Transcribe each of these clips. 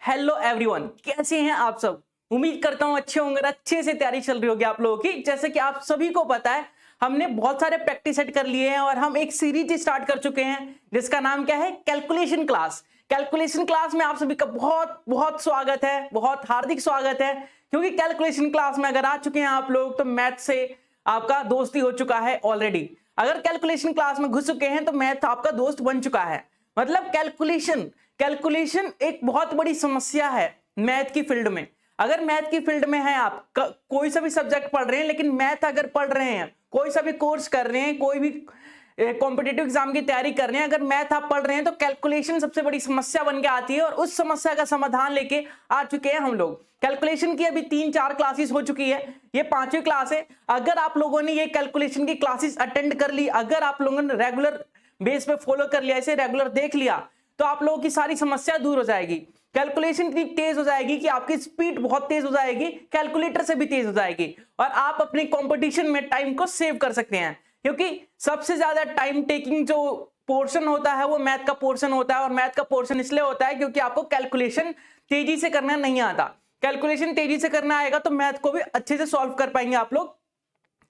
Hello everyone, कैसे हैं आप सब। उम्मीद करता हूं अच्छे होंगे, अच्छे से तैयारी चल रही होगी आप लोगों की। जैसे कि आप सभी को पता है, हमने बहुत सारे प्रैक्टिस सेट कर लिए हैं और हम एक सीरीज स्टार्ट कर चुके हैं जिसका नाम क्या है, कैलकुलेशन क्लास। कैलकुलेशन क्लास में आप सभी का बहुत बहुत स्वागत है, बहुत हार्दिक स्वागत है। क्योंकि कैलकुलेशन क्लास में अगर आ चुके हैं आप लोग तो मैथ से आपका दोस्ती हो चुका है ऑलरेडी। अगर कैलकुलेशन क्लास में घुस चुके हैं तो मैथ आपका दोस्त बन चुका है। मतलब कैलकुलेशन एक बहुत बड़ी समस्या है मैथ की फील्ड में। अगर मैथ की फील्ड में है आप कोई सा भी सब्जेक्ट पढ़ रहे हैं, लेकिन मैथ अगर पढ़ रहे हैं, कोई सा भी कोर्स कर रहे हैं, कोई भी कॉम्पिटिटिव एग्जाम की तैयारी कर रहे हैं, अगर मैथ आप पढ़ रहे हैं तो कैलकुलेशन सबसे बड़ी समस्या बन के आती है। और उस समस्या का समाधान लेके आ चुके हैं हम लोग। कैलकुलेशन की अभी 3-4 क्लासेस हो चुकी है, ये 5वीं क्लास है। अगर आप लोगों ने ये कैलकुलेशन की क्लासेस अटेंड कर ली, अगर आप लोगों ने रेगुलर बेस पे फॉलो कर लिया, इसे रेगुलर देख लिया, तो आप लोगों की सारी समस्या दूर हो जाएगी। कैलकुलेशन इतनी तेज हो जाएगी कि आपकी स्पीड बहुत तेज हो जाएगी, कैलकुलेटर से भी तेज हो जाएगी, और आप अपने कंपटीशन में टाइम को सेव कर सकते हैं। क्योंकि सबसे ज्यादा टाइम टेकिंग जो पोर्शन होता है वो मैथ का पोर्शन होता है। और मैथ का पोर्शन इसलिए होता है क्योंकि आपको कैलकुलेशन तेजी से करना नहीं आता। कैलकुलेशन तेजी से करना आएगा तो मैथ को भी अच्छे से सॉल्व कर पाएंगे आप लोग।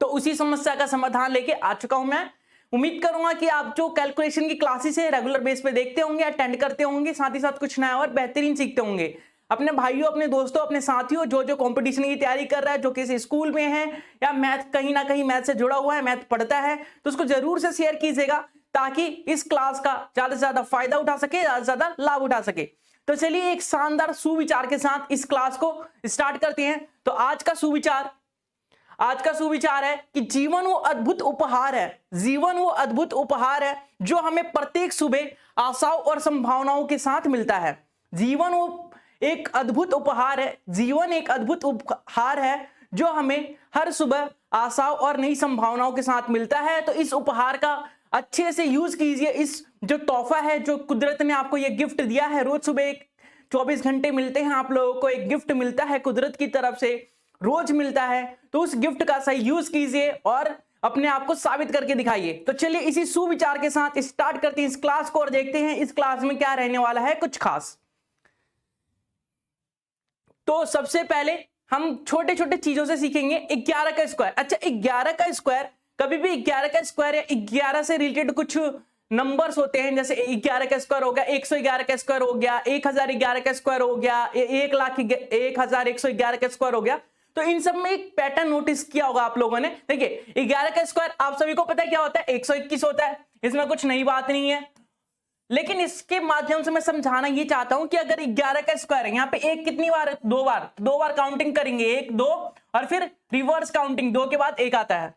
तो उसी समस्या का समाधान लेके आ चुका हूं मैं। उम्मीद करूंगा कि आप जो कैलकुलेशन की क्लासेस है रेगुलर बेस पे देखते होंगे, अटेंड करते होंगे, साथ ही साथ कुछ नया और बेहतरीन सीखते होंगे। अपने भाइयों, अपने दोस्तों, अपने साथियों जो जो कंपटीशन की तैयारी कर रहा है, जो किसी स्कूल में है या मैथ कहीं ना कहीं मैथ से जुड़ा हुआ है, मैथ पढ़ता है, तो उसको जरूर से शेयर कीजिएगा ताकि इस क्लास का ज्यादा से ज्यादा फायदा उठा सके, ज्यादा से ज्यादा लाभ उठा सके। तो चलिए एक शानदार सुविचार के साथ इस क्लास को स्टार्ट करते हैं। तो आज का सुविचार है कि जीवन वो अद्भुत उपहार है, जीवन वो अद्भुत उपहार है जो हमें प्रत्येक सुबह आशाओं और संभावनाओं के साथ मिलता है। जीवन वो एक अद्भुत उपहार है, जीवन एक अद्भुत उपहार है जो हमें हर सुबह आशाओं और नई संभावनाओं के साथ मिलता है। तो इस उपहार का अच्छे से यूज कीजिए। इस जो तोहफा है, जो कुदरत ने आपको ये गिफ्ट दिया है, रोज सुबह एक 24 घंटे मिलते हैं आप लोगों को, एक गिफ्ट मिलता है कुदरत की तरफ से, रोज मिलता है। तो उस गिफ्ट का सही यूज कीजिए और अपने आप को साबित करके दिखाइए। तो चलिए इसी सुविचार के साथ स्टार्ट करते हैं इस क्लास को और देखते हैं इस क्लास में क्या रहने वाला है कुछ खास। तो सबसे पहले हम छोटे छोटे चीजों से सीखेंगे। 11 का स्क्वायर। अच्छा, 11 का स्क्वायर, कभी भी 11 का स्क्वायर या 11 से रिलेटेड कुछ नंबर्स होते हैं, जैसे 11 का स्क्वायर हो गया, 111 का स्क्वायर हो गया, 1011 का स्क्वायर हो गया, 1,01,111 का स्क्वायर हो गया। तो इन सब में एक पैटर्न नोटिस किया होगा आप लोगों ने। देखिए 11 का स्क्वायर आप सभी को पता है क्या होता है, 121 होता है। इसमें कुछ नई बात नहीं है, लेकिन इसके माध्यम से मैं समझाना ये चाहता हूं कि अगर 11 का स्क्वायर है, यहाँ पे एक कितनी बार है, 2 बार, 2 बार काउंटिंग करेंगे, 1 2 और फिर रिवर्स काउंटिंग, 2 के बाद 1 आता है,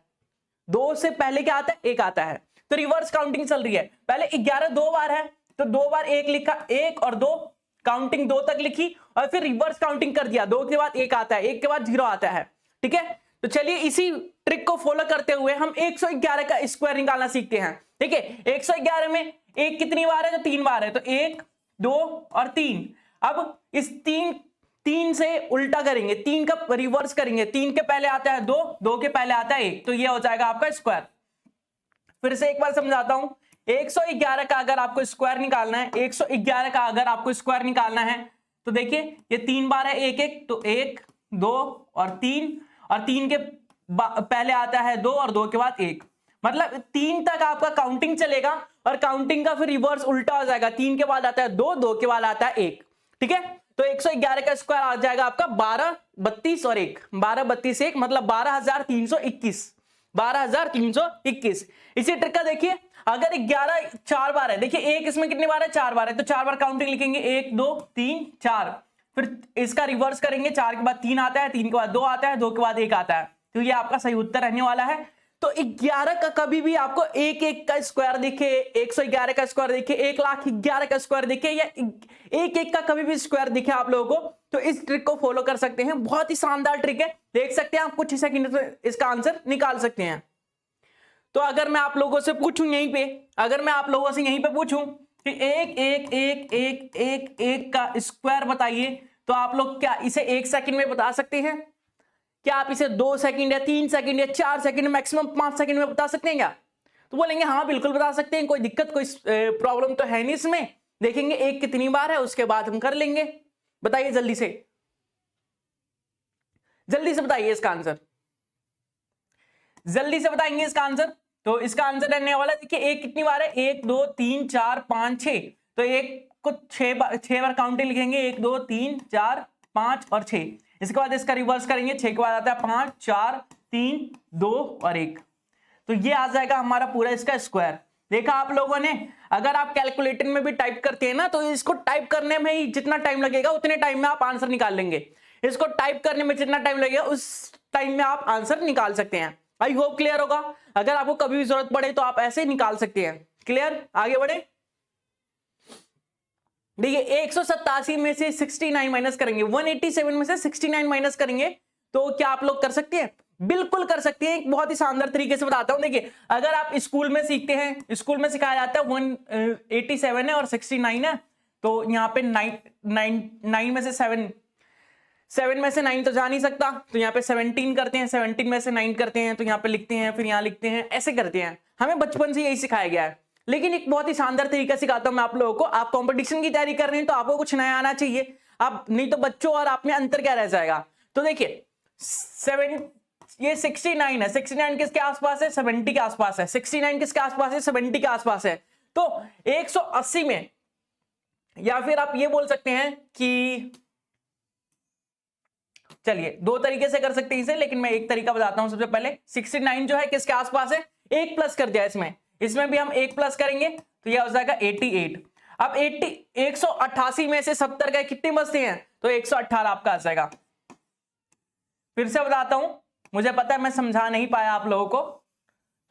2 से पहले क्या आता है, 1 आता है। तो रिवर्स काउंटिंग चल रही है। पहले 11 2 बार है तो 2 बार 1 लिखा, 1 और 2 काउंटिंग 2 तक लिखी और फिर रिवर्स काउंटिंग कर दिया, 2 के बाद 1 आता है, 1 के बाद 0 आता है। ठीक है, तो चलिए इसी ट्रिक को फॉलो करते हुए हम 111 का स्क्वायर निकालना सीखते हैं। ठीक है, 111 में 1 कितनी बार है, तो 3 बार है, तो 1 2 और 3। अब इस 3 से उल्टा करेंगे, 3 का रिवर्स करेंगे, 3 के पहले आता है 2, 2 के पहले आता है 1, तो ये हो जाएगा आपका स्क्वायर। फिर से एक बार समझाता हूं, 111 का अगर आपको स्क्वायर निकालना है, 111 का अगर आपको स्क्वायर निकालना है तो देखिए ये 3 बार है, 1 1, तो 1 2 और 3, और 3 के पहले आता है 2 और 2 के बाद 1, मतलब 3 तक आपका काउंटिंग चलेगा और काउंटिंग का फिर रिवर्स उल्टा हो जाएगा, 3 के बाद आता है 2, 2 के बाद आता है 1। ठीक है, तो 111 का स्क्वायर आ जाएगा आपका 12 32 और 1, 12 32 1 मतलब 12,321, 12,321। इसी ट्रिक का देखिए, अगर 11 4 बार है, देखिए 1 इसमें कितनी बार है, 4 बार है, तो 4 बार काउंटिंग लिखेंगे, 1 2 3 4, फिर इसका रिवर्स करेंगे, 4 के बाद 3 आता है, 3 के बाद 2 आता है, 2 के बाद 1 आता है, तो ये आपका सही उत्तर रहने वाला है। तो 11 का कभी भी आपको 1 का स्क्वायर दिखे, 111 का स्क्वायर दिखे, 1,11 का स्क्वायर दिखे, या 1 का कभी भी स्क्वायर दिखे आप लोगों को, तो इस ट्रिक को फॉलो कर सकते हैं। बहुत ही शानदार ट्रिक है, देख सकते हैं आप, कुछ ही सेकंड में इसका आंसर निकाल सकते हैं। तो अगर मैं आप लोगों से पूछूं यहीं पे, अगर मैं आप लोगों से यहीं पे पूछूं कि 1 का स्क्वायर बताइए, तो आप लोग क्या इसे 1 सेकंड में बता सकते हैं? क्या आप इसे 2 सेकंड या 3 सेकंड या 4 सेकंड, मैक्सिमम 5 सेकंड में बता सकते हैं क्या? तो बोलेंगे हाँ बिल्कुल बता सकते हैं, कोई दिक्कत कोई प्रॉब्लम तो है नहीं इसमें। देखेंगे 1 कितनी बार है, उसके बाद हम कर लेंगे। बताइए जल्दी से, जल्दी से बताइए इसका आंसर, जल्दी से बताएंगे इसका आंसर। तो इसका आंसर रहने वाला है, देखिए एक कितनी बार है, 1 2 3 4 5 6, तो एक को 6 बार काउंटिंग लिखेंगे, 1 2 3 4 5 और 6। इसके बाद इसका रिवर्स करेंगे, 6 के बाद आता है 5 4 3 2 और 1, तो ये आ जाएगा हमारा पूरा इसका स्क्वायर। देखा आप लोगों ने, अगर आप कैलकुलेटर में भी टाइप करते हैं ना, तो इसको टाइप करने में ही जितना टाइम लगेगा उतने टाइम में आप आंसर निकाल लेंगे। इसको टाइप करने में जितना टाइम लगेगा उस टाइम में आप आंसर निकाल सकते हैं। आई होप क्लियर होगा। अगर आपको कभी भी जरूरत पड़े तो आप ऐसे निकाल सकते हैं। क्लियर, आगे बढ़े। देखिए 187 में से 69 माइनस करेंगे, 187 में से 69 माइनस करेंगे, तो क्या आप लोग कर सकते हैं? बिल्कुल कर सकते हैं। एक बहुत ही शानदार तरीके से बताता हूं। देखिए अगर आप स्कूल में सीखते हैं, स्कूल में सिखाया जाता है 187 है और 69 है, तो यहाँ पे 9 में से 7 में से 9 तो जा नहीं सकता, तो यहाँ पे 17 करते हैं, 17 में से 9 करते हैं, तो यहाँ पे लिखते हैं, फिर यहाँ लिखते हैं, ऐसे करते हैं। हमें बचपन से यही सिखाया गया है। लेकिन एक बहुत ही शानदार तरीका सिखाता हूं मैं आप लोगों को। आप कंपटीशन की तैयारी कर रहे हैं तो आपको कुछ नया आना चाहिए, आप नहीं तो बच्चों और आप में अंतर क्या रह जाएगा। तो देखिए 69 है, 69 किसके आसपास है? 70 के आसपास है। 69 किसके आसपास है? 70 के आसपास है। तो 180 में, या फिर आप ये बोल सकते हैं कि, चलिए दो तरीके से कर सकते हैं इसे, लेकिन मैं एक तरीका बताता हूं। सबसे पहले 69 जो है किसके आसपास है? 1 प्लस कर दिया इसमें भी हम 1 प्लस करेंगे तो यह हो जाएगा 88। अब 188 में से 70 गए, कितने बचते हैं? तो 118 आपका आ जाएगा। फिर से बताता हूं, मुझे पता है मैं समझा नहीं पाया आप लोगों को,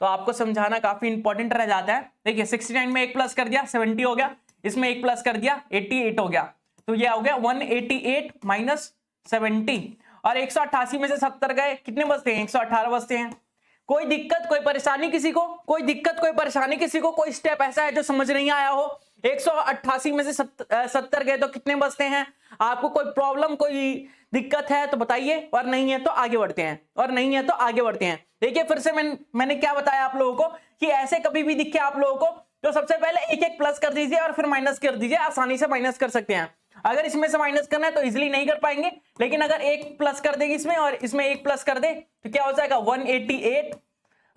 तो आपको समझाना काफी इंपॉर्टेंट रह जाता है। देखिए 69 में 1 प्लस कर दिया 70 हो गया, इसमें 1 प्लस कर दिया 88 हो गया, तो यह हो गया 188 माइनस 70। और 188 में से 70 गए, कितने बचते हैं? 118 बचते हैं। कोई दिक्कत, कोई परेशानी किसी को? कोई दिक्कत, कोई परेशानी किसी को? कोई स्टेप ऐसा है जो समझ नहीं आया हो? 188 में से 70 गए तो कितने बचते हैं? आपको कोई प्रॉब्लम, कोई दिक्कत है तो बताइए, और नहीं है तो आगे बढ़ते हैं, और नहीं है तो आगे बढ़ते हैं। देखिए फिर से मैंने क्या बताया आप लोगों को कि ऐसे कभी भी दिखे आप लोगों को तो सबसे पहले एक प्लस कर दीजिए और फिर माइनस कर दीजिए। आसानी से माइनस कर सकते हैं। अगर इसमें से माइनस करना है तो इजीली नहीं कर पाएंगे, लेकिन अगर 1 प्लस कर देगी इसमें और इसमें 1 प्लस कर दे तो क्या हो जाएगा? 188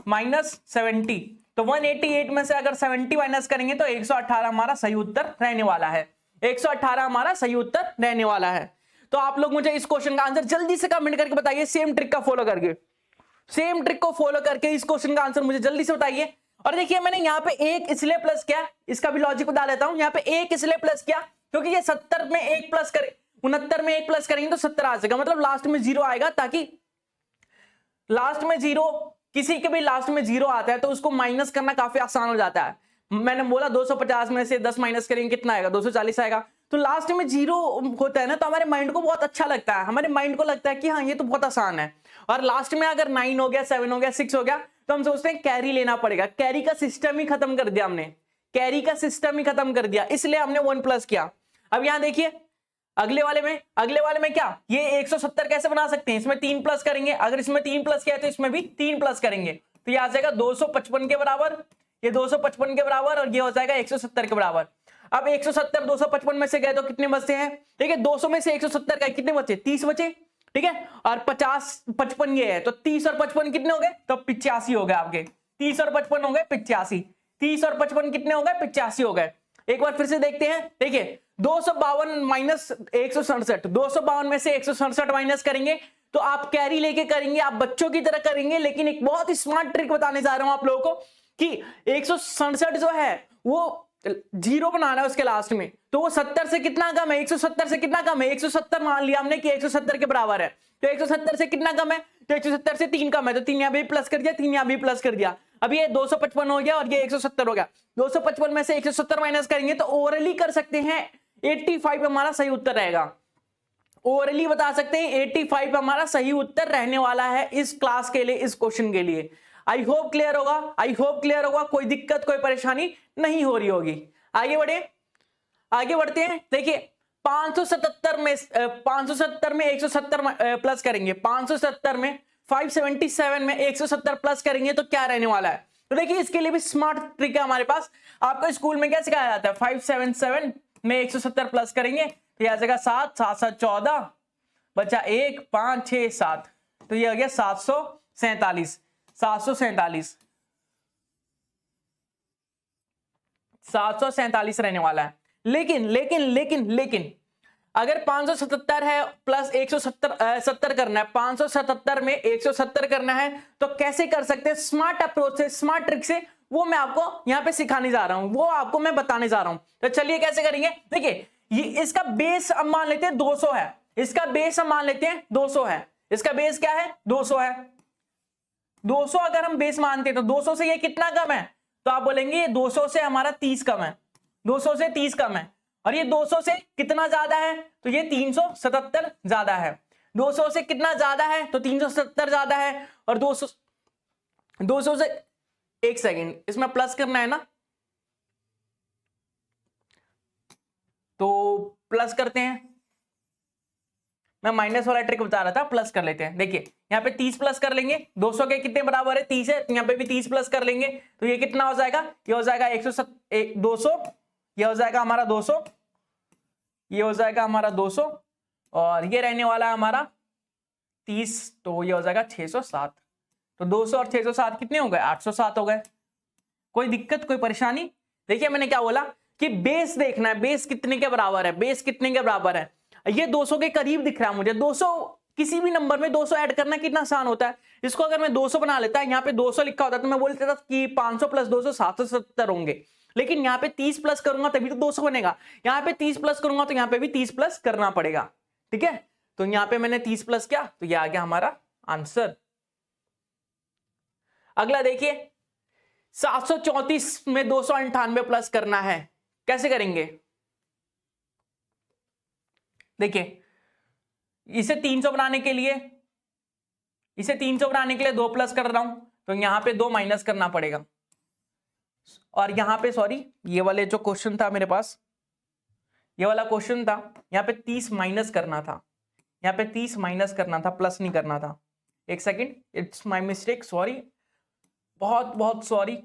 माइनस 70। तो 188 में से अगर 70 माइनस करेंगे तो 118 हमारा सही उत्तर रहने वाला है। 118 हमारा सही उत्तर रहने वाला है। तो आप लोग मुझे इस क्वेश्चन का आंसर जल्दी से कमेंट करके बताइए, सेम ट्रिक का फॉलो करके, सेम ट्रिक को फॉलो करके इस क्वेश्चन का आंसर मुझे जल्दी से बताइए। और देखिए मैंने यहाँ पे 1 इसलिए प्लस किया, इसका भी लॉजिक बता देता हूं। यहाँ पे 1 इसलिए प्लस किया क्योंकि ये 70 में 1 प्लस करे, 69 में 1 प्लस करेंगे तो 70 आ जाएगा, मतलब लास्ट में 0 आएगा, ताकि लास्ट में 0, किसी के भी लास्ट में 0 आता है तो उसको माइनस करना काफी आसान हो जाता है। मैंने बोला 250 में से 10 माइनस करेंगे कितना आएगा? 240 आएगा। तो लास्ट में 0 होता है ना, तो हमारे माइंड को बहुत अच्छा लगता है, हमारे माइंड को लगता है कि हाँ ये तो बहुत आसान है। और लास्ट में अगर 9 हो गया, 7 हो गया, 6 हो गया, तो हम सोचते हैं कैरी लेना पड़ेगा। कैरी का सिस्टम ही खत्म कर दिया हमने, कैरी का सिस्टम ही खत्म कर दिया, इसलिए हमने 1 प्लस किया। अब यहां देखिए अगले वाले में क्या, ये 170 कैसे बना सकते हैं? इसमें 3 प्लस करेंगे, अगर इसमें 3 प्लस किया तो इसमें भी 3 प्लस करेंगे, तो ये आ जाएगा 255 के बराबर, ये 255 के बराबर, और ये हो जाएगा 170 के बराबर। अब 170 255 में से गए तो कितने बचते हैं? ठीक है, 200 में से 170 गए, कितने बचे? 30 बचे। ठीक है, और 50 55 ये है, तो 30 और 55 कितने हो गए? तो 85 हो गए आपके। 30 और 55 हो गए 85, 30 और 55 कितने हो गए? 85 हो गए। एक बार फिर से देखते हैं। देखिए 252 माइनस 167, 252 में से 167 माइनस करेंगे तो आप कैरी लेके करेंगे, आप बच्चों की तरह करेंगे। लेकिन एक बहुत ही स्मार्ट ट्रिक बताने जा रहा हूं आप लोगों को कि 167 जो है वो 0 बनाना है उसके लास्ट में, तो वो 70 से कितना कम है? 170 से कितना कम है? 170 मान लिया हमने कि 170 के बराबर है, तो 170 से कितना कम है? तो 170 से 3 कम है, तो 3 यहां भी प्लस कर दिया, 3 यहां भी प्लस कर दिया। अब ये 255 हो गया और ये 170 हो गया। 255 में से 170 माइनस करेंगे तो ओरली कर सकते हैं, 85 हमारा सही उत्तर रहेगा। ओरली बता सकते हैं 85 हमारा सही उत्तर रहने वाला है इस क्लास के लिए, इस क्वेश्चन के लिए। आई होप क्लियर होगा, आई होप क्लियर होगा, कोई दिक्कत कोई परेशानी नहीं हो रही होगी। आगे बढ़ते हैं। देखिए 577 में 170 प्लस करेंगे, 570 में 577 में 170 प्लस करेंगे तो क्या रहने वाला है? तो देखिए इसके लिए भी स्मार्ट ट्रिक है हमारे पास। आपको स्कूल में क्या सिखाया जाता है? 577 में 170 प्लस करेंगे तो ये आ जाएगा 7, 7 7 14, बचा 1, 5 6 7, तो ये आ गया 747, 747, 747 रहने वाला है। लेकिन लेकिन लेकिन लेकिन अगर 577 है प्लस 170 करना है, 577 में 170 करना है, तो कैसे कर सकते हैं स्मार्ट अप्रोच से, स्मार्ट ट्रिक से, वो मैं आपको यहां पे सिखाने जा रहा हूं, वो आपको मैं बताने जा रहा हूं। तो चलिए कैसे करेंगे, देखिए ये इसका बेस हम मान लेते हैं 200 है, इसका बेस हम मान लेते हैं 200 है, इसका बेस क्या है 200 है। 200 अगर हम बेस मानते हैं तो 200 से ये कितना कम है, तो आप बोलेंगे ये 200 से हमारा 30 कम है, 200 से 30 कम है, और ये 200 से कितना ज्यादा है, तो ये 377 ज्यादा है। 200 से कितना ज्यादा है, तो 377 ज्यादा है, और 200 से, एक सेकेंड इसमें प्लस करना है ना, तो प्लस करते हैं, मैं माइनस वाला ट्रिक बता रहा था, प्लस कर लेते हैं। देखिए यहाँ पे 30 प्लस कर लेंगे, 200 के कितने बराबर है 30 है, यहाँ पे भी 30 प्लस कर लेंगे, तो ये कितना हो जाएगा, ये हो जाएगा 200, ये हो जाएगा हमारा 200, ये हो जाएगा हमारा 200, और ये रहने वाला है हमारा 30, तो ये हो जाएगा 607। तो 200 और 607 कितने हो गए, 807 हो गए। कोई दिक्कत, कोई परेशानी? देखिए मैंने क्या बोला कि बेस देखना है, बेस कितने के बराबर है, बेस कितने के बराबर है, ये 200 के करीब दिख रहा है मुझे। 200 किसी भी नंबर में 200 ऐड करना कितना आसान होता है, इसको अगर मैं 200 बना लेता, यहाँ पे 200 लिखा होता तो मैं बोल देता था कि 500 प्लस 200 770 होंगे, लेकिन यहाँ पे 30 प्लस करूंगा तभी तो 200 बनेगा, यहाँ पे 30 प्लस करूंगा तो यहाँ पे भी 30 प्लस करना पड़ेगा, ठीक है। तो यहाँ पे मैंने 30 प्लस किया, तो ये आ गया हमारा आंसर। अगला देखिए 734 में 298 प्लस करना है, कैसे करेंगे? देखिए इसे 300 बनाने के लिए, इसे 300 बनाने के लिए 2 प्लस कर रहा हूं, तो यहां पे 2 माइनस करना पड़ेगा, और यहां पे सॉरी ये वाले जो क्वेश्चन था मेरे पास, ये वाला क्वेश्चन था, यहां पे 30 माइनस करना था, यहां पे 30 माइनस करना था, प्लस नहीं करना था। एक second, it's my mistake, sorry, बहुत बहुत सॉरी,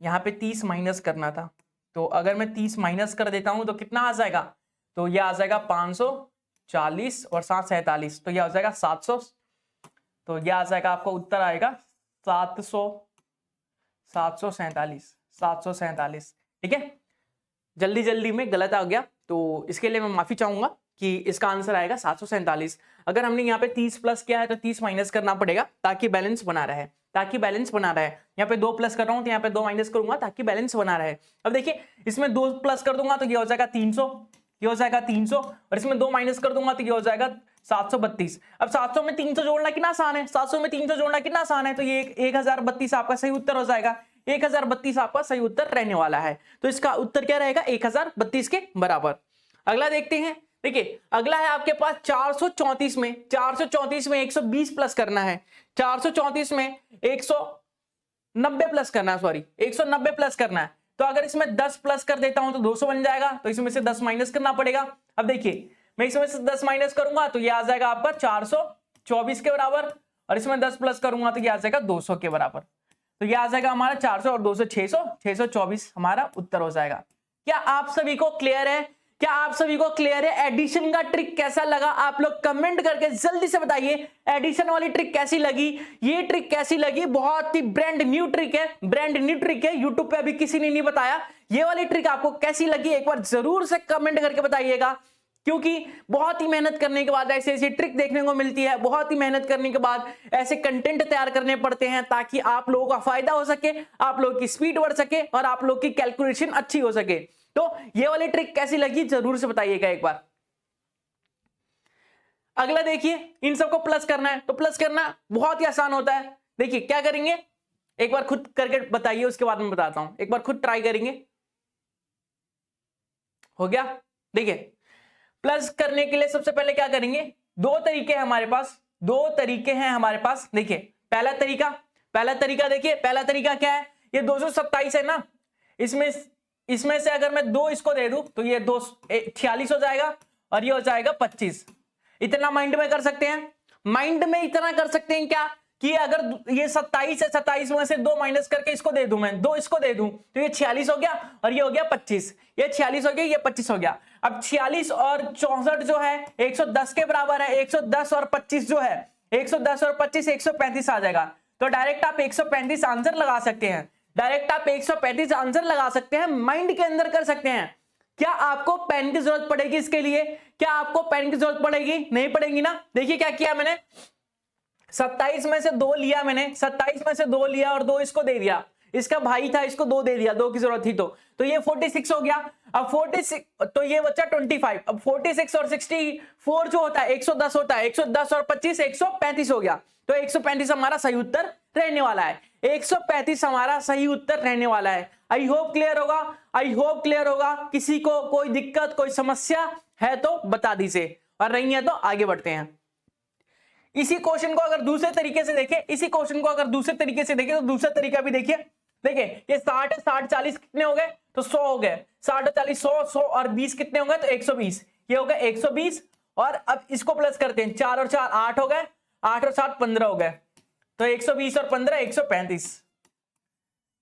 यहां पे 30 माइनस करना था, तो अगर मैं 30 माइनस कर देता हूं तो कितना आ जाएगा, तो यह आ जाएगा 540 और 747, तो यह हो जाएगा 700, तो यह आ जाएगा आपको उत्तर आएगा 747, ठीक है। जल्दी जल्दी में गलत आ गया, तो इसके लिए मैं माफी चाहूंगा कि इसका आंसर आएगा 747। अगर हमने यहाँ पे 30 प्लस किया है तो 30 माइनस करना पड़ेगा ताकि बैलेंस बना रहे, ताकि बैलेंस बना रहे। यहाँ पे 2 प्लस कर रहा हूँ तो यहाँ पे 2 माइनस करूंगा ताकि बैलेंस बना रहे। अब देखिए इसमें 2 प्लस कर दूंगा तो ये हो जाएगा 300, ये हो जाएगा 300, और इसमें 2 माइनस कर दूंगा तो ये हो जाएगा 732। अब 700 में 300 जोड़ना कितना आसान है, 700 में 300 जोड़ना कितना आसान है, तो ये 1032 आपका सही उत्तर हो जाएगा। 1032 आपका सही उत्तर रहने वाला है, तो इसका उत्तर क्या रहेगा 1032 के बराबर। अगला देखते हैं, देखिए अगला है आपके पास 434 में 120 प्लस करना है, 434 में 190 प्लस करना है, सॉरी 190 प्लस करना है। तो अगर इसमें 10 प्लस कर देता हूं तो 200 बन जाएगा, तो इसमें से 10 माइनस करना पड़ेगा। अब देखिए मैं इसमें से 10 माइनस करूंगा तो ये आ जाएगा आपका 424 के बराबर, और इसमें 10 प्लस करूंगा तो ये आ जाएगा 200 के बराबर। तो ये आ जाएगा हमारा 400 और 200 624 हमारा उत्तर हो जाएगा। क्या आप सभी को क्लियर है? क्या आप सभी को क्लियर है? एडिशन का ट्रिक कैसा लगा आप लोग कमेंट करके जल्दी से बताइए। एडिशन वाली ट्रिक कैसी लगी, ये ट्रिक कैसी लगी? बहुत ही ब्रांड न्यू ट्रिक है, ब्रांड न्यू ट्रिक है, यूट्यूब पे अभी किसी ने नहीं बताया। ये वाली ट्रिक आपको कैसी लगी एक बार जरूर से कमेंट करके बताइएगा, क्योंकि बहुत ही मेहनत करने के बाद ऐसी ऐसी ट्रिक देखने को मिलती है, बहुत ही मेहनत करने के बाद ऐसे कंटेंट तैयार करने पड़ते हैं ताकि आप लोगों का फायदा हो सके, आप लोगों की स्पीड बढ़ सके और आप लोगों की कैलकुलेशन अच्छी हो सके। तो ये वाली ट्रिक कैसी लगी जरूर से बताइएगा एक बार। अगला देखिए, इन सबको प्लस करना है, तो प्लस करना बहुत ही आसान होता है। देखिए क्या करेंगे, एक बार खुद करके बताइए, उसके बाद मैं बताता हूं। एक बार खुद ट्राई करेंगे, हो गया? देखिए प्लस करने के लिए सबसे पहले क्या करेंगे, 2 तरीके हैं हमारे पास, 2 तरीके हैं हमारे पास। देखिए पहला तरीका देखिए, पहला तरीका क्या है, ये 227 है ना, इसमें से अगर मैं 2 इसको दे दूं तो ये 46 हो जाएगा और ये हो जाएगा 25। इतना माइंड में कर सकते हैं, माइंड में इतना कर सकते हैं क्या कि अगर ये 27 है, 27 में से 2 माइनस करके इसको दे दूं, मैं 2 इसको दे दूं, तो ये 46 हो गया और ये हो गया 25, ये 46 हो गया, ये 25 हो गया। अब 46 और 64 जो है 110 के बराबर है, 110 और 25 जो है 110 और 25 135 आ जाएगा। तो डायरेक्ट आप 135 आंसर लगा सकते हैं, डायरेक्ट आप 135 आंसर लगा सकते हैं, माइंड के अंदर कर सकते हैं। क्या आपको पेन की जरूरत पड़ेगी इसके लिए? क्या आपको पेन की जरूरत पड़ेगी? नहीं पड़ेगी ना। देखिए क्या किया मैंने, 27 में से 2 लिया मैंने, 27 में से 2 लिया और 2 इसको दे दिया, इसका भाई था इसको 2 दे दिया, 2 की जरूरत थी तो ये 46 हो गया। अब 46 तो ये बच्चा 25, अब 46 और 64 जो होता है 110 होता है, 110 और 25 135 हो गया। तो 135 हमारा सही उत्तर रहने वाला है, 135 हमारा सही उत्तर रहने वाला है। आई होप क्लियर होगा, आई होप क्लियर होगा। किसी को कोई दिक्कत कोई समस्या है तो बता दीजिए, और नहीं है तो आगे बढ़ते हैं। इसी क्वेश्चन को अगर दूसरे तरीके से देखें, इसी क्वेश्चन को अगर दूसरे तरीके से देखें तो दूसरा तरीका भी देखिए। देखिए ये 60 है, 60 40 कितने हो गए तो 100 हो गए, 60 40 100 100 और 20 कितने हो गए तो 120, ये हो गए 120। और अब इसको प्लस करते हैं, 4 और 4 8 हो गए, 8 और 7 15 हो गए, तो 120 और 15 135।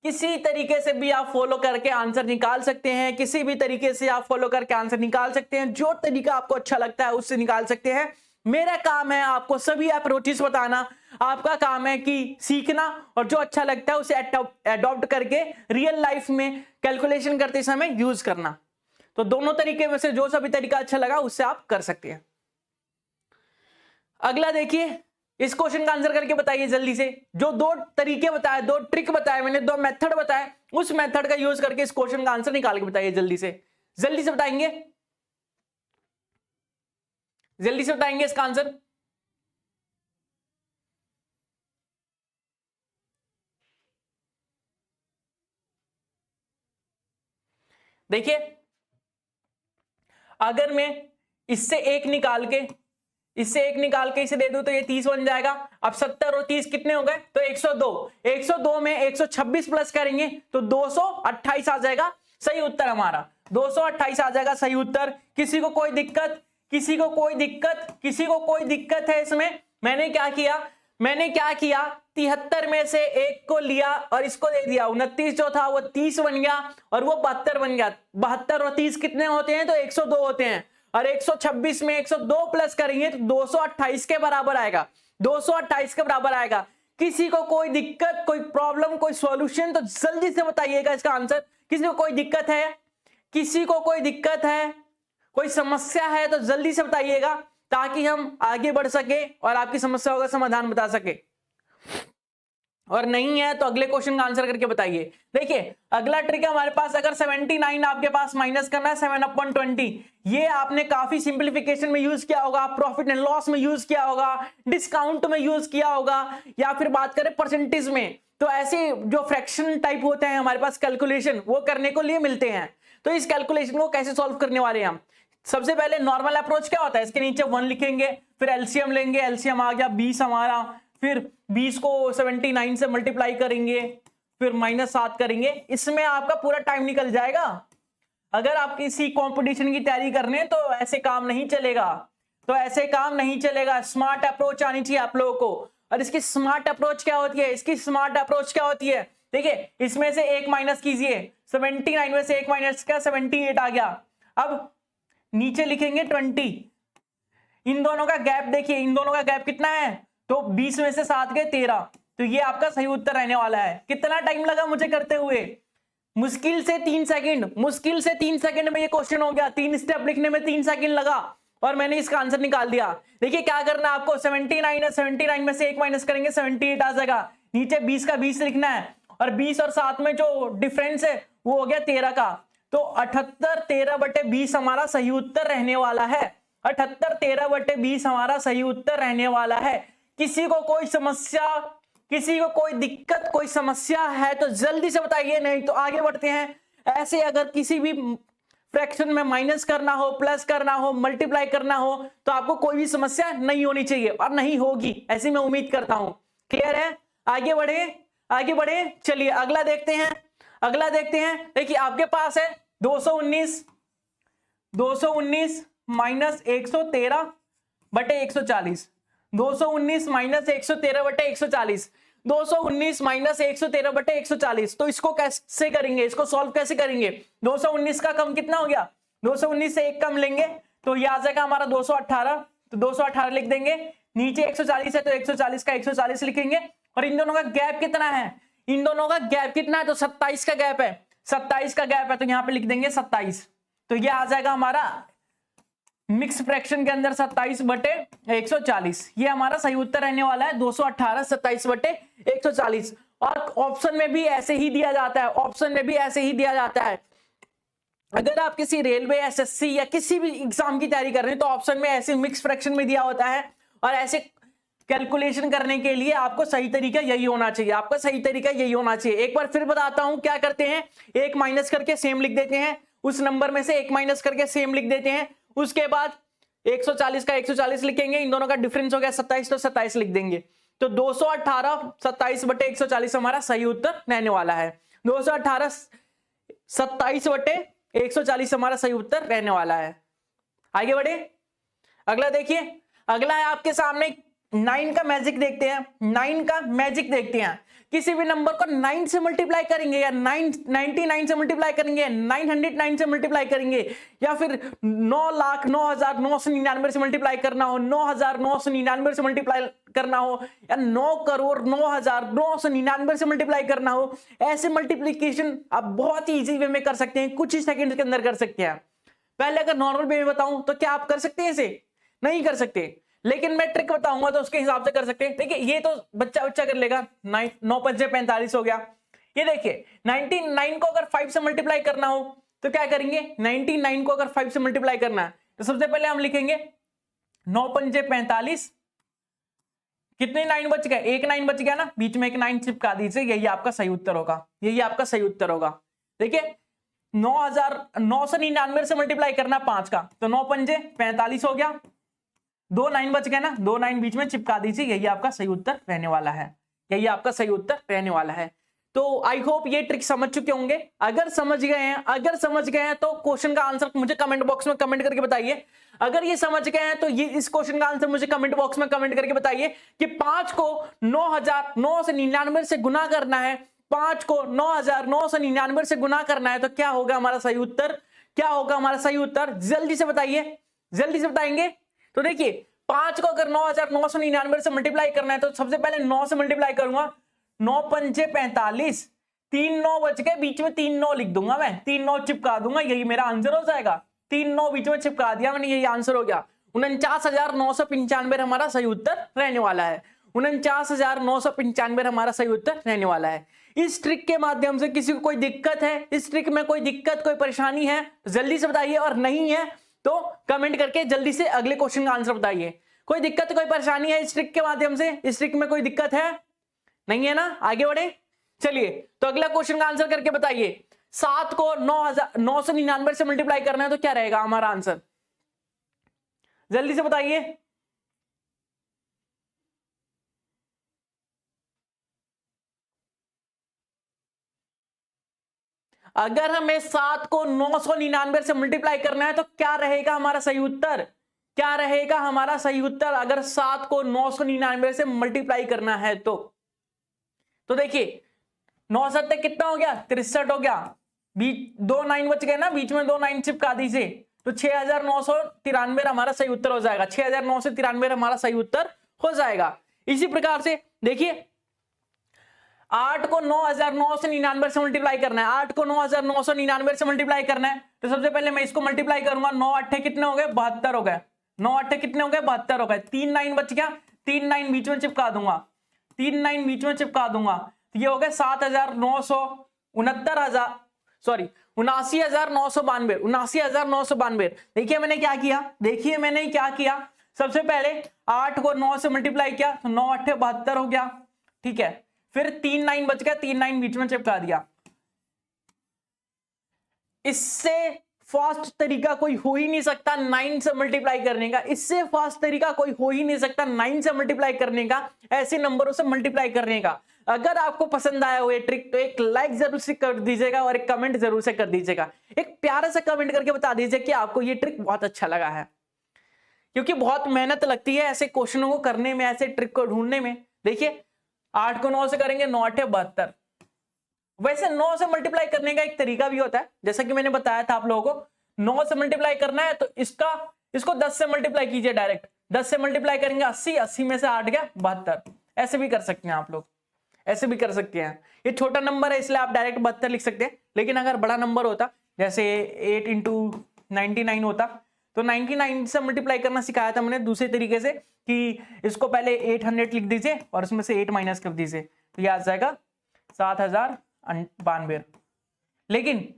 किसी तरीके से भी आप फॉलो करके आंसर निकाल सकते हैं, किसी भी तरीके से आप फॉलो करके आंसर निकाल सकते हैं, जो तरीका आपको अच्छा लगता है उससे निकाल सकते हैं। मेरा काम है आपको सभी अप्रोचेस बताना, आपका काम है कि सीखना और जो अच्छा लगता है उसे अडॉप्ट करके रियल लाइफ में कैलकुलेशन करते समय यूज करना। तो दोनों तरीके में से जो सा भी तरीका अच्छा लगा उससे आप कर सकते हैं। अगला देखिए, इस क्वेश्चन का आंसर करके बताइए जल्दी से। जो 2 तरीके बताए, 2 ट्रिक बताए मैंने, 2 मेथड बताए, उस मेथड का यूज करके इस क्वेश्चन का आंसर निकाल के बताइए जल्दी से बताएंगे, जल्दी से बताएंगे इसका आंसर। देखिए अगर मैं इससे एक निकाल के इसे दे दूं तो ये 30 बन जाएगा। अब 70 और 30 कितने हो गए तो 102, 102 में 126 प्लस करेंगे तो 228 आ जाएगा सही उत्तर हमारा, 228 आ जाएगा सही उत्तर। किसी को कोई दिक्कत है इसमें? मैंने क्या किया 73 में से 1 को लिया और इसको दे दिया, 29 जो था वो 30 बन गया और वो 72 बन गया। 72 और 30 कितने होते हैं तो 102 होते हैं, और 126 में 102 प्लस करेंगे तो 228 के बराबर आएगा, 228 के बराबर आएगा। किसी को कोई दिक्कत कोई प्रॉब्लम कोई सॉल्यूशन तो जल्दी से बताइएगा इसका आंसर। किसी को कोई दिक्कत है, कोई समस्या है तो जल्दी से बताइएगा ताकि हम आगे बढ़ सके और आपकी समस्याओं का समाधान बता सके, और नहीं है तो अगले क्वेश्चन का आंसर करके बताइए। देखिए अगला ट्रिक है हमारे पास, अगर 79 आपके पास माइनस करना है 7/20, ये आपने काफी सिंप्लीफिकेशन में यूज किया होगा, प्रॉफिट एंड लॉस में यूज किया होगा, डिस्काउंट में यूज किया होगा, या फिर बात करें परसेंटेज में, तो ऐसे जो फ्रैक्शन टाइप होते हैं हमारे पास कैलकुलेशन वो करने को लिए मिलते हैं। तो इस कैलकुलेशन को कैसे सॉल्व करने वाले हैं हम? सबसे पहले नॉर्मल अप्रोच क्या होता है, इसके नीचे 1 लिखेंगे, फिर एलसीएम लेंगे, एलसीएम आ गया 20 हमारा, फिर 20 को 79 से मल्टीप्लाई करेंगे, फिर -7 करेंगे। इसमें आपका पूरा टाइम निकल जाएगा। अगर आप किसी कंपटीशन की तैयारी करने तो ऐसे काम नहीं चलेगा, स्मार्ट अप्रोच आनी चाहिए आप लोगों को। और इसकी स्मार्ट अप्रोच क्या होती है? देखिए इसमें से 1 माइनस कीजिए, 79 में से 1 माइनस किया 78 आ गया। अब नीचे लिखेंगे 20, इन दोनों का गैप देखिए, इन दोनों का गैप कितना है तो 20 में से 7 गए 13, तो ये आपका सही उत्तर रहने वाला है। कितना टाइम लगा मुझे करते हुए? मुश्किल से 3 सेकंड में ये क्वेश्चन हो गया। 3 स्टेप लिखने में 3 सेकंड लगा और मैंने इसका आंसर निकाल दिया। देखिए क्या करना है आपको, 79 है, 79 में से 1 माइनस करेंगे 78 आ जाएगा, नीचे 20 का 20 लिखना है, और 20 और 7 में जो डिफरेंस है वो हो गया 13 का, तो 78 13/20 हमारा सही उत्तर रहने वाला है। 78 13/20 हमारा सही उत्तर रहने वाला है। किसी को कोई समस्या, किसी को कोई दिक्कत कोई समस्या है तो जल्दी से बताइए, नहीं तो आगे बढ़ते हैं। ऐसे अगर किसी भी फ्रैक्शन में माइनस करना हो, प्लस करना हो, मल्टीप्लाई करना हो तो आपको कोई भी समस्या नहीं होनी चाहिए, और नहीं होगी ऐसी मैं उम्मीद करता हूं। क्लियर है? आगे बढ़े चलिए अगला देखते हैं। देखिए आपके पास है 219 -113/140, 219 माइनस 113 बटे 140, 219 माइनस 113 बटे 140। तो इसको कैसे करेंगे, इसको सॉल्व कैसे करेंगे? 219 का कम कितना हो गया, 219 से एक कम लेंगे तो ये आ जाएगा हमारा 218, तो 218 लिख देंगे। नीचे 140 है तो 140 का 140 लिखेंगे। और इन दोनों का गैप कितना है, इन दोनों का गैप कितना है, तो 27 का गैप है, 27 का गैप है तो यहां पे लिख देंगे 27। तो ये आ जाएगा हमारा मिक्स फ्रैक्शन के अंदर 27 बटे 140। ये हमारा सही उत्तर रहने वाला है 218 27 बटे 140। और ऑप्शन में भी ऐसे ही दिया जाता है, ऑप्शन में भी ऐसे ही दिया जाता है। अगर आप किसी रेलवे, एसएससी या किसी भी एग्जाम की तैयारी कर रहे हैं तो ऑप्शन में ऐसे मिक्स फ्रैक्शन में दिया होता है। और ऐसे कैलकुलेशन करने के लिए आपको सही तरीका यही होना चाहिए, आपका सही तरीका यही होना चाहिए। एक बार फिर बताता हूं क्या करते हैं, एक माइनस करके सेम लिख देते हैं, उस नंबर में से एक माइनस करके सेम लिख देते हैं। उसके बाद 140 का 140 लिखेंगे, इन दोनों का डिफरेंस हो गया 27 तो 27 लिख देंगे। तो 218 27 बटे 140 हमारा सही उत्तर रहने वाला है। 218 27 बटे 140 हमारा सही उत्तर रहने वाला है। आगे बढ़े, अगला देखिए, अगला है आपके सामने 9 का मैजिक देखते हैं। 9 का मैजिक देखते हैं, किसी भी नंबर को 9 से मल्टीप्लाई करेंगे या 99 से मल्टीप्लाई करेंगे, 909 से मल्टीप्लाई करेंगे, या फिर 9,09,999 से मल्टीप्लाई करना हो, 9,999 से मल्टीप्लाई करना हो, या 9,09,999 से मल्टीप्लाई करना हो। ऐसे मल्टीप्लीकेशन आप बहुत ही इजी वे में कर सकते हैं, कुछ ही सेकंड के अंदर कर सकते हैं। पहले अगर नॉर्मल वे में बताऊं तो क्या आप कर सकते हैं इसे? नहीं कर सकते, लेकिन मैं ट्रिक बताऊंगा तो उसके हिसाब से कर सकते हैं। देखिए ये तो बच्चा कर लेगा, 9 5 45 हो गया। ये देखिए 99 को अगर 5 से मल्टीप्लाई करना हो तो क्या करेंगे, 99 को अगर 5 से मल्टीप्लाई करना है तो सबसे पहले हम लिखेंगे 9 5 45, कितने 9 बच गए, एक 9 बच गया ना, बीच में एक 9 चिपका दीजिए, यही आपका सही उत्तर होगा, यही आपका सही उत्तर होगा। देखिए 9,999 से मल्टीप्लाई करना 5 का, तो 9 5 45 हो गया, 2 9 बच गए ना, 2 9 बीच में चिपका दीजिए, यही आपका सही उत्तर रहने वाला है, यही आपका सही उत्तर रहने वाला है। तो आई होप ये ट्रिक समझ चुके होंगे। अगर समझ गए हैं तो क्वेश्चन का आंसर मुझे कमेंट बॉक्स में कमेंट करके बताइए। अगर ये समझ गए हैं तो ये इस क्वेश्चन का आंसर मुझे कमेंट बॉक्स में कमेंट करके बताइए कि 5 को 9,999 से गुना करना है, 5 को 9,999 से गुना करना है तो क्या होगा हमारा सही उत्तर, क्या होगा हमारा सही उत्तर, जल्दी से बताइए, जल्दी से बताएंगे। तो देखिए 5 को अगर 9,999 से मल्टीप्लाई करना है तो सबसे पहले 9 से मल्टीप्लाई करूंगा, 9 5 45, 3 9 बच गए, बीच में 3 9 लिख दूंगा, मैं 3 9 चिपका दूंगा, यही मेरा आंसर हो जाएगा। 3 9 बीच में चिपका दिया मैंने, यही आंसर हो गया। 49,995 हमारा सही उत्तर रहने वाला है, 49,995 हमारा सही उत्तर रहने वाला है। इस ट्रिक के माध्यम से किसी को कोई दिक्कत है, इस ट्रिक में कोई दिक्कत कोई परेशानी है तो जल्दी से बताइए, और नहीं है तो कमेंट करके जल्दी से अगले क्वेश्चन का आंसर बताइए। कोई दिक्कत कोई परेशानी है इस ट्रिक के माध्यम से, इस ट्रिक में कोई दिक्कत है, नहीं है ना? आगे बढ़े, चलिए तो अगला क्वेश्चन का आंसर करके बताइए। 7 को 9,999 से मल्टीप्लाई करना है तो क्या रहेगा हमारा आंसर, जल्दी से बताइए। अगर हमें 7 को 999 से मल्टीप्लाई करना है तो क्या रहेगा हमारा सही उत्तर, क्या रहेगा हमारा सही उत्तर अगर 7 को 999 से मल्टीप्लाई करना है तो देखिए 9 7 कितना हो गया, 63 हो गया, बीच 2 9 बच गए ना, बीच में 2 9 चिपका दीजिए, तो 6,993 हमारा सही उत्तर हो जाएगा, 6,993 हमारा सही उत्तर हो जाएगा। इसी प्रकार से देखिए 8 को 9,999 से मल्टीप्लाई करना है, 8 को 9,999 से मल्टीप्लाई करना है तो सबसे पहले मैं इसको मल्टीप्लाई करूंगा, 9 8 कितने हो गए, 72 हो गए, 9 8 कितने हो गए, 72 हो गए, 3 9 बच गया, 3 9 बीच में चिपका दूंगा, 3 9 बीच में चिपका दूंगा, तो ये हो गया 79,992। देखिए मैंने क्या किया, देखिए मैंने क्या किया, सबसे पहले 8 को 9 से मल्टीप्लाई किया तो 9 8 72 हो गया, ठीक है, फिर 3 9 बच गया, 3 9 बीच में चिपका दिया। इससे फास्ट तरीका कोई हो ही नहीं सकता 9 से मल्टीप्लाई करने का, इससे फास्ट तरीका कोई हो ही नहीं सकता 9 से मल्टीप्लाई करने का, ऐसे नंबरों से मल्टीप्लाई करने का। अगर आपको पसंद आया हो ये ट्रिक तो एक लाइक जरूर से कर दीजिएगा और एक कमेंट जरूर से कर दीजिएगा, एक प्यारा सा कमेंट करके बता दीजिए कि आपको ये ट्रिक बहुत अच्छा लगा है। क्योंकि बहुत मेहनत लगती है ऐसे क्वेश्चनों को करने में, ऐसे ट्रिक को ढूंढने में। देखिए 8 को 9 से करेंगे, 9 8 72। वैसे 9 से मल्टीप्लाई करने का एक तरीका भी होता है, जैसा कि मैंने बताया था आप लोगों को। 9 से मल्टीप्लाई करना है तो इसको 10 से मल्टीप्लाई कीजिए डायरेक्ट। 10 से मल्टीप्लाई करेंगे 80, 80 में से 8 गया 72। ऐसे भी कर सकते हैं आप लोग, ऐसे भी कर सकते हैं। ये छोटा नंबर है इसलिए आप डायरेक्ट 72 लिख सकते हैं, लेकिन अगर बड़ा नंबर होता जैसे 8 × 99 होता तो 99 से मल्टीप्लाई करना सिखाया था मैंने दूसरे तरीके से, कि इसको पहले 800 लिख दीजिए और उसमें से 8 माइनस कर दीजिए, तो ये आ जाएगा 7092। लेकिन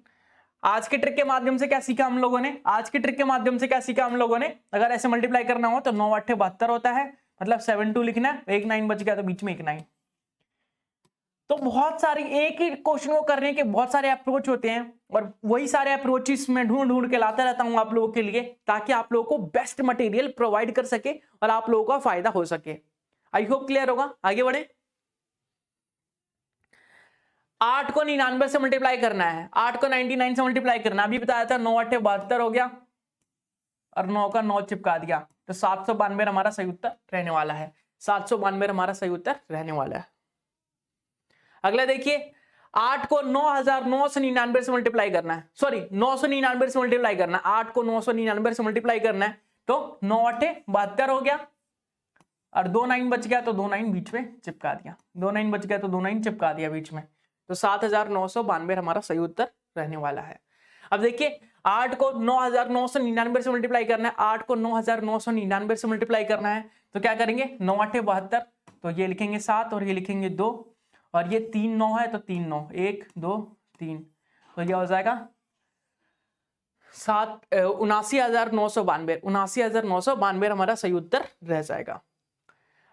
आज के ट्रिक के माध्यम से क्या सीखा हम लोगों ने, आज के ट्रिक के माध्यम से क्या सीखा हम लोगों ने, अगर ऐसे मल्टीप्लाई करना हो तो 9 8 72 होता है, मतलब 72 लिखना है, एक 9 बच गया तो बीच में एक 9। तो बहुत सारी एक ही क्वेश्चन को करने के बहुत सारे अप्रोच होते हैं, और वही सारे अप्रोचेस मैं ढूंढ के लाता रहता हूं आप लोगों के लिए, ताकि आप लोगों को बेस्ट मटेरियल प्रोवाइड कर सके और आप लोगों का फायदा हो सके। आई होप क्लियर होगा। आगे बढ़े। 8 को 99 से मल्टीप्लाई करना है, 8 को 99 से मल्टीप्लाई करना, अभी बताया था 9 8 72 हो गया और 9 का 9 चिपका दिया, तो 792 हमारा सही उत्तर रहने वाला है। 792 हमारा सही उत्तर रहने वाला है। अगला देखिए, 8 को 9999 से मल्टीप्लाई करना है, सॉरी 999 से मल्टीप्लाई करना है। 8 को 999 से मल्टीप्लाई करना है तो 9 8 72 हो गया और 2 9 बच गया तो 2 9 बीच में चिपका दिया, 2 9 बच गया तो 2 9 चिपका दिया बीच में, तो 7992 हमारा सही उत्तर रहने वाला है। अब देखिए 8 को 9999 से मल्टीप्लाई करना है, 8 को 9999 से मल्टीप्लाई करना है तो क्या करेंगे, 9 8 72, तो ये लिखेंगे 7 और ये लिखेंगे 2, और ये 3 9 है तो 3 9, 1 2 3, तो ये हो जाएगा 79,992, 79,992 हमारा सही उत्तर रह जाएगा।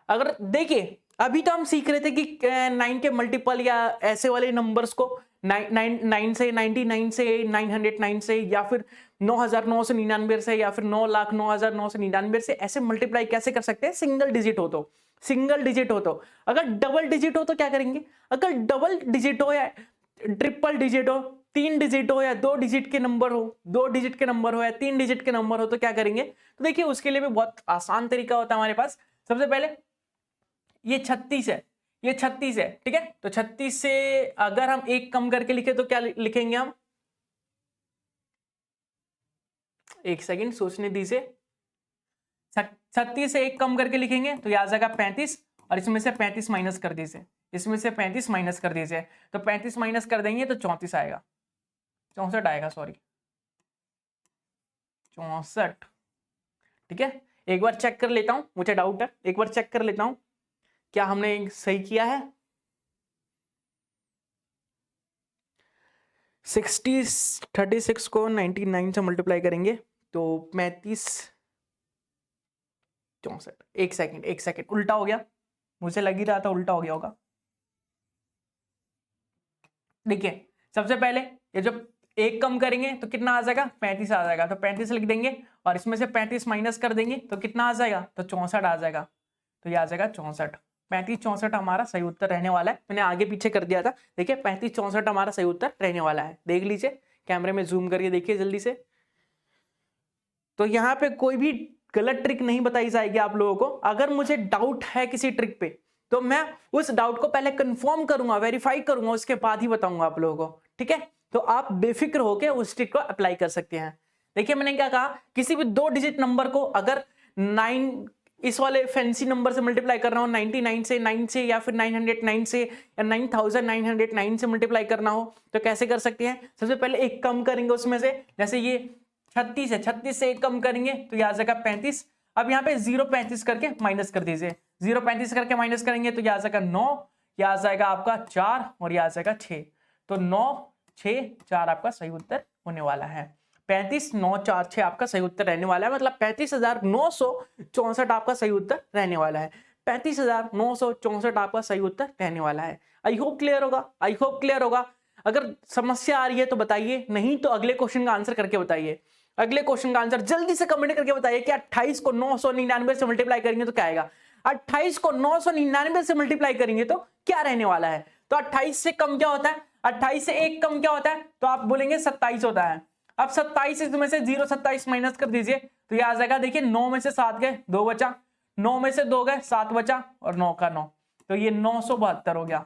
अगर देखिए अभी तो हम सीख रहे थे कि 9 के मल्टीपल या ऐसे वाले नंबर्स को 9 से 99 से 909 से या फिर 9,999 से या फिर 9,09,999 से ऐसे मल्टीप्लाई कैसे कर सकते हैं, सिंगल डिजिट हो तो, सिंगल डिजिट हो तो। अगर डबल डिजिट हो तो क्या करेंगे, अगर डबल डिजिट हो या ट्रिपल डिजिट हो, 3 डिजिट हो या 2 डिजिट के नंबर हो, 2 डिजिट के नंबर हो या 3 डिजिट के नंबर हो तो क्या करेंगे, तो देखिए उसके लिए भी बहुत आसान तरीका होता है हमारे पास। सबसे पहले ये 36 है, ये 36 है, ठीक है, तो 36 से अगर हम एक कम करके लिखे तो क्या लिखेंगे हम, एक सेकंड सोचने दीजिए। 36 से एक कम करके लिखेंगे तो यह आ जाएगा 35, और इसमें से 35 माइनस कर दीजिए, इसमें से 35 माइनस कर दीजिए, तो 35 माइनस कर देंगे तो 34 आएगा, 64 आएगा, सॉरी 64, ठीक है। एक बार चेक कर लेता हूं, मुझे डाउट है, एक बार चेक कर लेता हूं क्या हमने सही किया है। 36 को 99 से मल्टीप्लाई करेंगे तो 35 64, एक सेकंड उल्टा हो गया, मुझे लग ही रहा था उल्टा हो गया होगा। देखिए सबसे पहले ये जब एक कम करेंगे तो कितना आ जाएगा, 35 आ जाएगा, तो 35 लिख देंगे और इसमें से 35 माइनस कर देंगे तो कितना आ जाएगा, तो 64 आ जाएगा, तो ये आ जाएगा 64। 35 64 हमारा सही उत्तर रहने वाला है। मैंने आगे पीछे कर दिया था, देखिए 35 64 हमारा सही उत्तर रहने वाला है। देख लीजिए कैमरे में जूम करके देखिए जल्दी से। तो यहाँ पे कोई भी गलत ट्रिक नहीं बताई जाएगी आप लोगों को। अगर मुझे डाउट है किसी ट्रिक पे तो मैं उस डाउट को पहले कंफर्म करूंगा, वेरीफाई करूंगा, उसके बाद ही बताऊंगा आप लोगों को, ठीक है। तो आप बेफिक्र होकर उस ट्रिक को अप्लाई कर सकते हैं। देखिए मैंने क्या कहा, किसी भी 2 डिजिट नंबर को अगर 9 इस वाले फैंसी नंबर से मल्टीप्लाई कर रहा हूं, 99 से 9 से या फिर 909 से या 9909 से मल्टीप्लाई करना हो तो कैसे कर सकते हैं। सबसे पहले एक कम करेंगे उसमें से, जैसे ये 36 है, 36 से एक कम करेंगे तो ये आ जाएगा 35। अब यहाँ पे 0.35 करके माइनस कर दीजिए, 0.35 करके माइनस करेंगे तो ये आ जाएगा 9, ये आ जाएगा आपका 4 और ये आ जाएगा 6, तो 9 6 4 आपका सही उत्तर होने वाला है। 35 9 4 6 आपका सही उत्तर रहने वाला है, मतलब 35,964 आपका सही उत्तर रहने वाला है। 35,964 आपका सही उत्तर रहने वाला है। आई होप क्लियर होगा, आई होप क्लियर होगा। अगर समस्या आ रही है तो बताइए, नहीं तो अगले क्वेश्चन का आंसर करके बताइए। अगले क्वेश्चन का आंसर जल्दी से कमेंट करके बताइए कि 28 को 999 से मल्टीप्लाई करेंगे तो क्या आएगा। 28 को 999 से मल्टीप्लाई करेंगे तो क्या रहने वाला है। तो 28 से कम क्या होता है, 28 से एक कम क्या होता है, तो आप बोलेंगे 27 होता है। अब 27 इसमें से 0 27 माइनस कर दीजिए तो ये आ जाएगा, देखिए 9 में से 7 गए 2 बचा, 9 में से 2 गए 7 बचा और 9 का 9, तो ये 972 हो गया।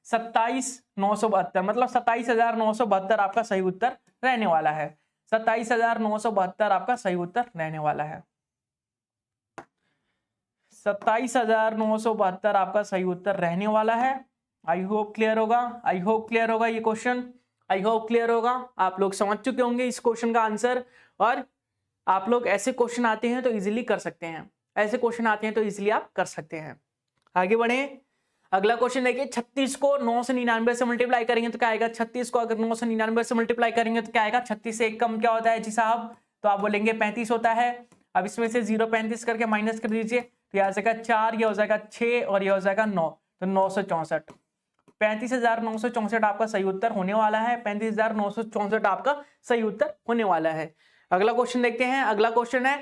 27,972 मतलब 27,972 आपका सही उत्तर रहने वाला है। 27,972 आपका सही उत्तर रहने वाला है। 27,972 आपका सही उत्तर रहने वाला है। आई होप क्लियर होगा, आई होप क्लियर होगा ये क्वेश्चन, आई होप क्लियर होगा। आप लोग समझ चुके होंगे इस क्वेश्चन का आंसर, और आप लोग ऐसे क्वेश्चन आते हैं तो इजीली कर सकते हैं, ऐसे क्वेश्चन आते हैं तो इजीली आप कर सकते हैं। आगे बढ़े, अगला क्वेश्चन देखिए, 36 को 9 से 99 से मल्टीप्लाई करेंगे तो क्या आएगा? 36 को अगर 9 से 99 से मल्टीप्लाई करेंगे तो क्या आएगा? 36 से एक कम क्या होता है जी साहब? तो आप बोलेंगे 35 होता है। अब इसमें से 0 35 करके माइनस कर दीजिए तो यह आ जाएगा 4, यह हो जाएगा 6 और यह हो जाएगा 9, तो 964। 35,964 आपका सही उत्तर होने वाला है। 35,964 आपका सही उत्तर होने वाला है। अगला क्वेश्चन देखते हैं। अगला क्वेश्चन है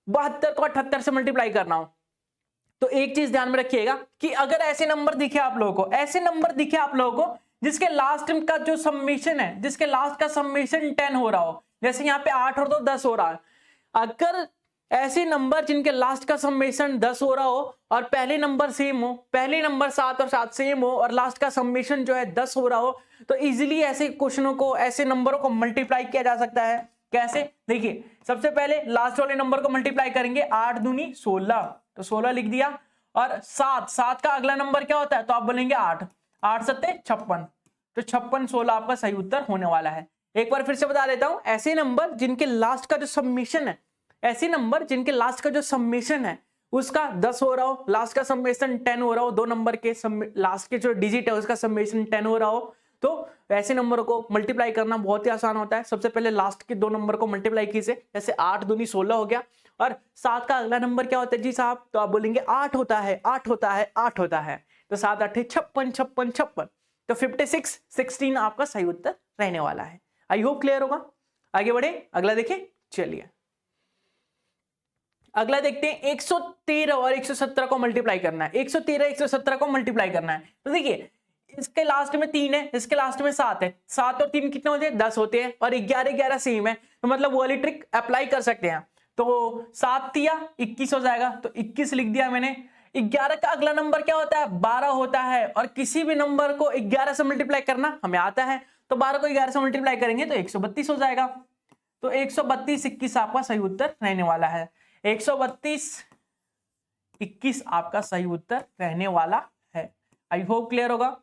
72 को 78 से मल्टीप्लाई करना हो तो एक चीज ध्यान में रखिएगा कि अगर ऐसे नंबर दिखे आप लोगों को, ऐसे नंबर दिखे आप लोगों को जिसके लास्ट का जो समेशन है, जिसके लास्ट का समेशन 10 हो रहा हो, जैसे यहाँ पे 8 और 2 10 हो रहा है, अगर ऐसे नंबर जिनके लास्ट का समेशन 10 हो रहा हो और पहले नंबर सेम हो, पहले नंबर 7 और 7 सेम हो और लास्ट का समेशन जो है 10 हो रहा हो, तो इजीली ऐसे क्वेश्चनों को, ऐसे नंबरों को मल्टीप्लाई किया जा सकता है। कैसे? देखिए, सबसे पहले लास्ट वाले नंबर को मल्टीप्लाई करेंगे, 8 दूनी 16, तो 16 लिख दिया, और 7 का अगला नंबर क्या होता है? तो आप बोलेंगे 8, 8 सत्ते 56, तो 56 16 आपका सही उत्तर होने वाला है। एक बार फिर से बता देता हूं, ऐसे नंबर जिनके लास्ट का जो समेशन है, ऐसे नंबर जिनके लास्ट का जो समेशन है उसका 10 हो रहा हो, लास्ट का समेशन 10 हो रहा हो, दो नंबर के लास्ट के जो डिजिट है उसका समेशन 10 हो रहा हो, तो ऐसे नंबरों को मल्टीप्लाई करना बहुत ही आसान होता है। सबसे पहले लास्ट के दो नंबर को मल्टीप्लाई कीजिए, जैसे 8 दूनी 16 हो गया, और 7 का अगला नंबर क्या होता है जी साहब? तो आप बोलेंगे 8 होता है, 8 होता है, 8 होता है, तो 7 8 56 56 56, तो 56 16 आपका सही उत्तर रहने वाला है। आई होप क्लियर होगा। आगे बढ़े, अगला देखिए। चलिए अगला देखते हैं, 113 और 117 को मल्टीप्लाई करना है। 113 117 को मल्टीप्लाई करना है, तो देखिए इसके लास्ट में 3 है, इसके लास्ट में 7 है, 7 और 3 कितने होते हैं? 10 होते हैं, और 11 11 सेम है, तो मतलब वो वाली ट्रिक अप्लाई कर सकते हैं। तो 7 दिया 21 हो जाएगा, तो 21 लिख दिया मैंने। 11 का अगला नंबर क्या होता है? 12 होता है, और किसी भी नंबर को 11 से मल्टीप्लाई करना हमें आता है, तो 12 को 11 से मल्टीप्लाई करेंगे तो 132 हो जाएगा, तो 132 21 आपका सही उत्तर रहने वाला है। 132 21 आपका सही उत्तर रहने वाला है। आई होप क्लियर होगा।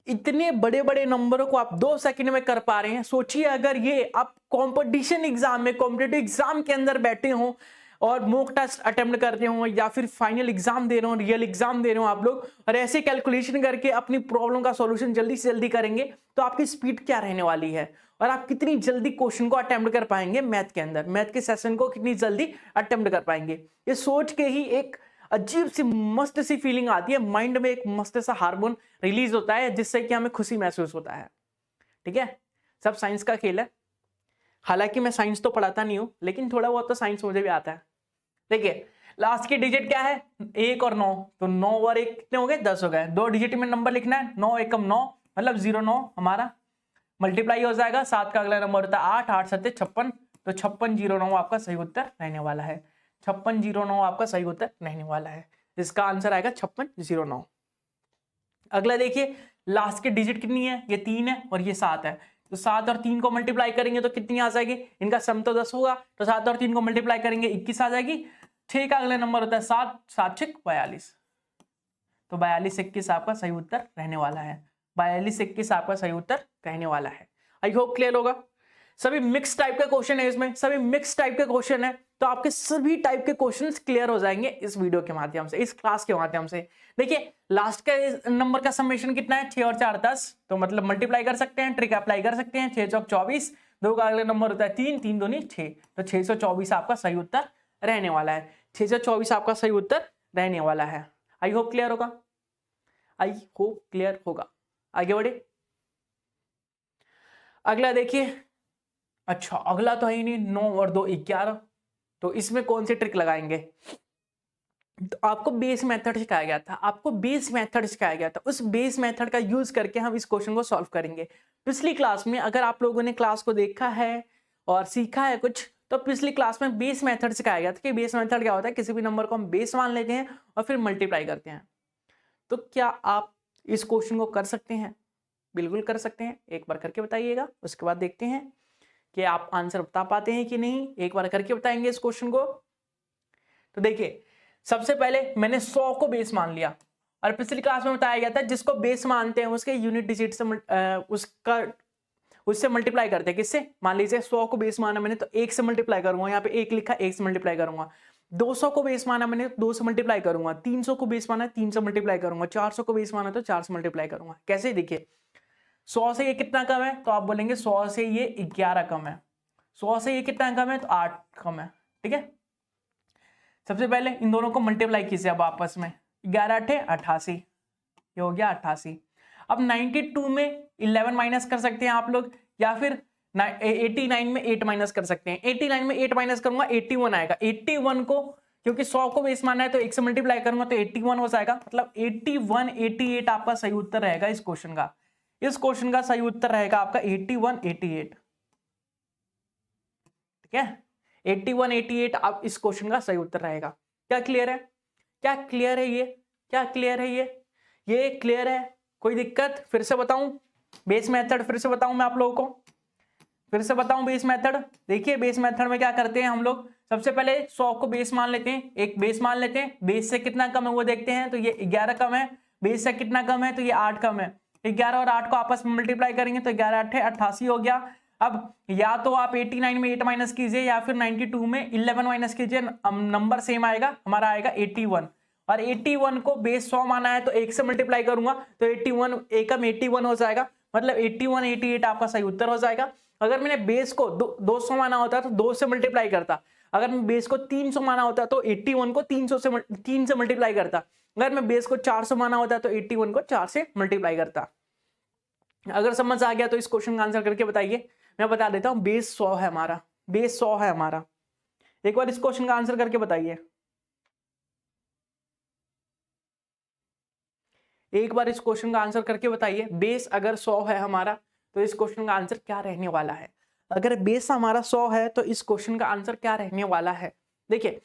इतने बड़े बड़े नंबरों को आप 2 सेकंड में कर पा रहे हैं। सोचिए अगर ये आप कंपटीशन एग्जाम में, कॉम्पिटिटिव एग्जाम के अंदर बैठे हो और मॉक टेस्ट अटेम्प्ट करते हो, या फिर फाइनल एग्जाम दे रहे हो, रियल एग्जाम दे रहे हो आप लोग, और ऐसे कैलकुलेशन करके अपनी प्रॉब्लम का सॉल्यूशन जल्दी से जल्दी करेंगे, तो आपकी स्पीड क्या रहने वाली है, और आप कितनी जल्दी क्वेश्चन को अटेम्प्ट कर पाएंगे मैथ के अंदर, मैथ के सेशन को कितनी जल्दी अटेम्प्ट कर पाएंगे। ये सोच के ही एक अजीब सी मस्त सी फीलिंग आती है, माइंड में एक मस्त सा हार्मोन रिलीज होता है जिससे कि हमें खुशी महसूस होता है। ठीक है, सब साइंस का खेल है। हालांकि मैं साइंस तो पढ़ाता नहीं हूं, लेकिन थोड़ा बहुत तो साइंस मुझे भी आता है। देखिए लास्ट की डिजिट क्या है? 1 और 9, तो 9 और 1 कितने हो गए? 10 हो गए। 2 डिजिट में नंबर लिखना है, 9 एकम 9 मतलब 09 हमारा मल्टीप्लाई हो जाएगा। 7 का अगला नंबर होता है 8, 8 7 56, तो 5609 आपका सही उत्तर रहने वाला है। 5609 आपका सही उत्तर रहने वाला है, इसका आंसर आएगा 5609। अगला देखिए, लास्ट की डिजिट कितनी है? ये 3 है और ये 7 है, तो 7 और 3 को मल्टीप्लाई करेंगे तो कितनी आ जाएगी? इनका सम तो 10 होगा, तो 7 और 3 को मल्टीप्लाई करेंगे 21 आ जाएगी। 6 का अगला नंबर होता है 7, 7 6 42, तो 42 21 आपका सही उत्तर रहने वाला है। 42 21 आपका सही उत्तर रहने वाला है। आई होप क्लियर होगा। सभी मिक्स टाइप के क्वेश्चन है, इसमें सभी मिक्स टाइप के क्वेश्चन है, तो आपके सभी टाइप के क्वेश्चंस क्लियर हो जाएंगे इस वीडियो के माध्यम से, इस क्लास के माध्यम से। देखिए लास्ट का नंबर का समेशन कितना है? 6 और 4 10, तो मतलब मल्टीप्लाई कर सकते हैं, ट्रिक अप्लाई कर सकते हैं। 6 चौक 24, 2 का अगला नंबर होता है 3, 3 दूनी 6, तो 624 आपका सही उत्तर रहने वाला है। 624 आपका सही उत्तर रहने वाला है। आई होप क्लियर होगा, आई होप क्लियर होगा। आगे बढ़े, अगला देखिए। अच्छा अगला तो है ही नहीं, 9 और 2 11, तो इसमें कौन सी ट्रिक लगाएंगे? तो आपको बेस मेथड सिखाया गया था, आपको बेस मेथड सिखाया गया था, उस बेस मेथड का यूज करके हम इस क्वेश्चन को सॉल्व करेंगे। पिछली क्लास में अगर आप लोगों ने क्लास को देखा है और सीखा है कुछ, तो पिछली क्लास में बेस मेथड सिखाया गया था कि बेस मेथड क्या होता है, किसी भी नंबर को हम बेस मान लेते हैं और फिर मल्टीप्लाई करते हैं। तो क्या आप इस क्वेश्चन को कर सकते हैं? बिल्कुल कर सकते हैं, एक बार करके बताइएगा, उसके बाद देखते हैं कि आप आंसर बता पाते हैं कि नहीं। एक बार करके बताएंगे इस क्वेश्चन को। तो देखिए, सबसे पहले मैंने 100 को बेस मान लिया और पिछली क्लास में बताया गया था जिसको बेस मानते हैं उसके यूनिट डिजिट से उससे मल्टीप्लाई करते हैं। किससे? मान लीजिए 100 को बेस माना मैंने तो 1 से मल्टीप्लाई करूंगा, यहाँ पे 1 लिखा, 1 से मल्टीप्लाई करूंगा। 200 को बेस माना मैंने 2 से मल्टीप्लाई करूंगा। 300 को बेस माना 3 से मल्टीप्लाई करूंगा। 400 को बेस माना तो 4 से मल्टीप्लाई करूंगा। कैसे? देखिए, 100 से ये कितना कम है तो आप बोलेंगे 100 से ये 11 कम है। 100 से ये कितना कम है तो 8 कम है। ठीक है, सबसे पहले इन दोनों को मल्टीप्लाई कीजिए अब आपस में। 11 8 88, ये हो गया 88। अब 92 में 11 माइनस कर सकते हैं आप लोग, या फिर 89 में 8 माइनस कर सकते हैं। 89 में 8 माइनस करूंगा 81 आएगा। 81 को, क्योंकि 100 को बेस माना है तो 1 से मल्टीप्लाई करूंगा तो 81 हो जाएगा। मतलब 81 88 आपका सही उत्तर रहेगा इस क्वेश्चन का। इस क्वेश्चन का सही उत्तर रहेगा आपका 81 88। ठीक है, 81 88 आप इस क्वेश्चन का सही उत्तर रहेगा। क्या क्लियर है? क्या क्लियर है ये? क्या क्लियर है ये क्लियर है? कोई दिक्कत? फिर से बताऊं बेस मेथड, फिर से बताऊं मैं आप लोगों को, फिर से बताऊं बेस मेथड। देखिए, बेस मेथड में क्या करते हैं हम लोग, सबसे पहले 100 को बेस मान लेते हैं, एक बेस मान लेते हैं। बेस से कितना कम है वो देखते हैं, तो ये 11 कम है। बेस से कितना कम है तो ये 8 कम है। 11 और 8 को आपस में मल्टीप्लाई करेंगे तो 11 8 88 हो गया। अब या तो आप 89 में 8 माइनस कीजिए या फिर 92 में 11 माइनस कीजिए, नंबर सेम आएगा, हमारा आएगा 81। और 81 को बेस 100 माना है तो 1 से मल्टीप्लाई करूंगा तो 81 एकम 81 हो जाएगा। मतलब 81 88 आपका सही उत्तर हो जाएगा। अगर मैंने बेस को 200 माना होता तो 2 से मल्टीप्लाई करता। अगर मैं बेस को 300 माना होता तो 81 को 3 से मल्टीप्लाई करता। अगर मैं बेस को 400 माना होता तो 81 को 4 से मल्टीप्लाई करता। अगर समझ आ गया तो इस क्वेश्चन का आंसर करके बताइए। मैं बता देता हूं, बेस 100 है हमारा, बेस 100 है हमारा। एक बार इस क्वेश्चन का आंसर करके बताइए। एक बार इस क्वेश्चन का आंसर करके बताइए, बेस अगर 100 है हमारा तो इस क्वेश्चन का आंसर क्या रहने वाला है? अगर बेस हमारा 100 है तो इस क्वेश्चन का आंसर क्या रहने वाला है? देखिए,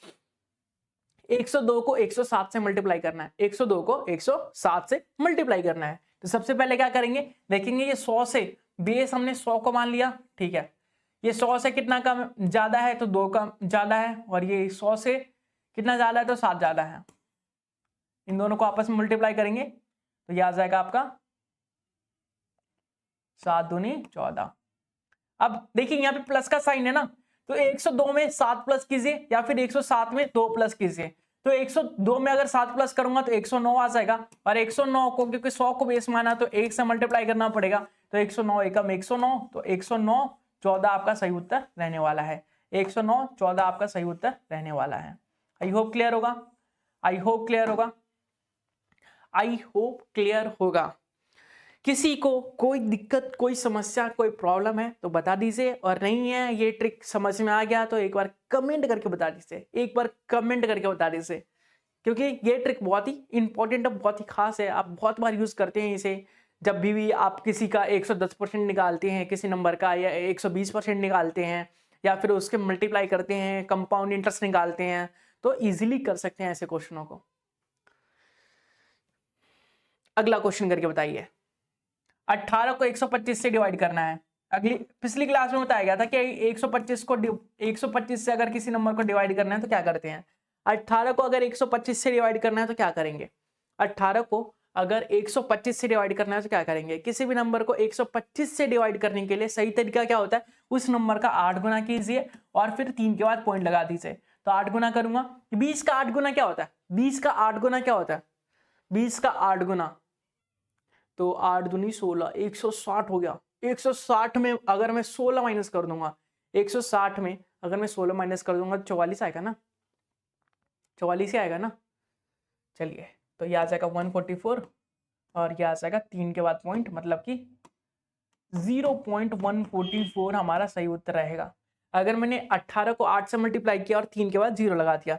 102 को 107 से मल्टीप्लाई करना है। 102 को 107 से मल्टीप्लाई करना है। तो सबसे पहले क्या करेंगे, देखेंगे ये 100 से बेस हमने 100 को मान लिया। ठीक है, ये 100 से कितना कम ज्यादा है तो 2 कम ज्यादा है, और ये 100 से कितना ज्यादा है तो 7 ज्यादा है। इन दोनों को आपस में मल्टीप्लाई करेंगे तो ये आ जाएगा आपका 7 दूनी 14। अब देखिए यहाँ पे प्लस का साइन है ना, तो 102 में 7 प्लस कीजिए या फिर 107 में 2 प्लस कीजिए। तो 102 में अगर 7 प्लस करूंगा तो 109 आ जाएगा। और 109 को, क्योंकि 100 को बेस माना तो 1 से मल्टीप्लाई करना पड़ेगा, तो 109 एकम 109, तो 109 14 आपका सही उत्तर रहने वाला है। 109 14 आपका सही उत्तर रहने वाला है। आई होप क्लियर होगा, आई होप क्लियर होगा, आई होप क्लियर होगा। किसी को कोई दिक्कत, कोई समस्या, कोई प्रॉब्लम है तो बता दीजिए, और नहीं है ये ट्रिक समझ में आ गया तो एक बार कमेंट करके बता दीजिए, एक बार कमेंट करके बता दीजिए, क्योंकि ये ट्रिक बहुत ही इंपॉर्टेंट है, बहुत ही खास है। आप बहुत बार यूज करते हैं इसे, जब भी आप किसी का 110% निकालते हैं किसी नंबर का, या 120% निकालते हैं, या फिर उसके मल्टीप्लाई करते हैं, कंपाउंड इंटरेस्ट निकालते हैं, तो इजीली कर सकते हैं ऐसे क्वेश्चनों को। अगला क्वेश्चन करके बताइए। 18 को 125 से डिवाइड करना है। पिछली क्लास में बताया गया था कि 125 से अगर किसी नंबर को डिवाइड करना है तो क्या करते हैं। 18 को अगर 125 से डिवाइड करना है तो क्या करेंगे। 18 को अगर 125 से डिवाइड करना है तो क्या करेंगे। किसी भी नंबर को 125 से डिवाइड करने के लिए सही तरीका क्या होता है, उस नंबर का 8 गुना कीजिए और फिर 3 के बाद पॉइंट लगा दीजिए। तो 8 गुना करूंगा, 20 का 8 गुना क्या होता है, 20 का 8 गुना क्या होता है, 20 का 8 गुना तो 8 दूनी 16, 160 हो गया। 160 में अगर मैं 16 माइनस कर दूंगा, 160 में अगर मैं 16 माइनस कर दूंगा तो 44 आएगा ना, 44 ही आएगा ना। चलिए, तो ये आ जाएगा 144 और ये आ जाएगा 3 के बाद पॉइंट, मतलब कि 0.144 हमारा सही उत्तर रहेगा। अगर मैंने 18 को 8 से मल्टीप्लाई किया और 3 के बाद 0 लगा दिया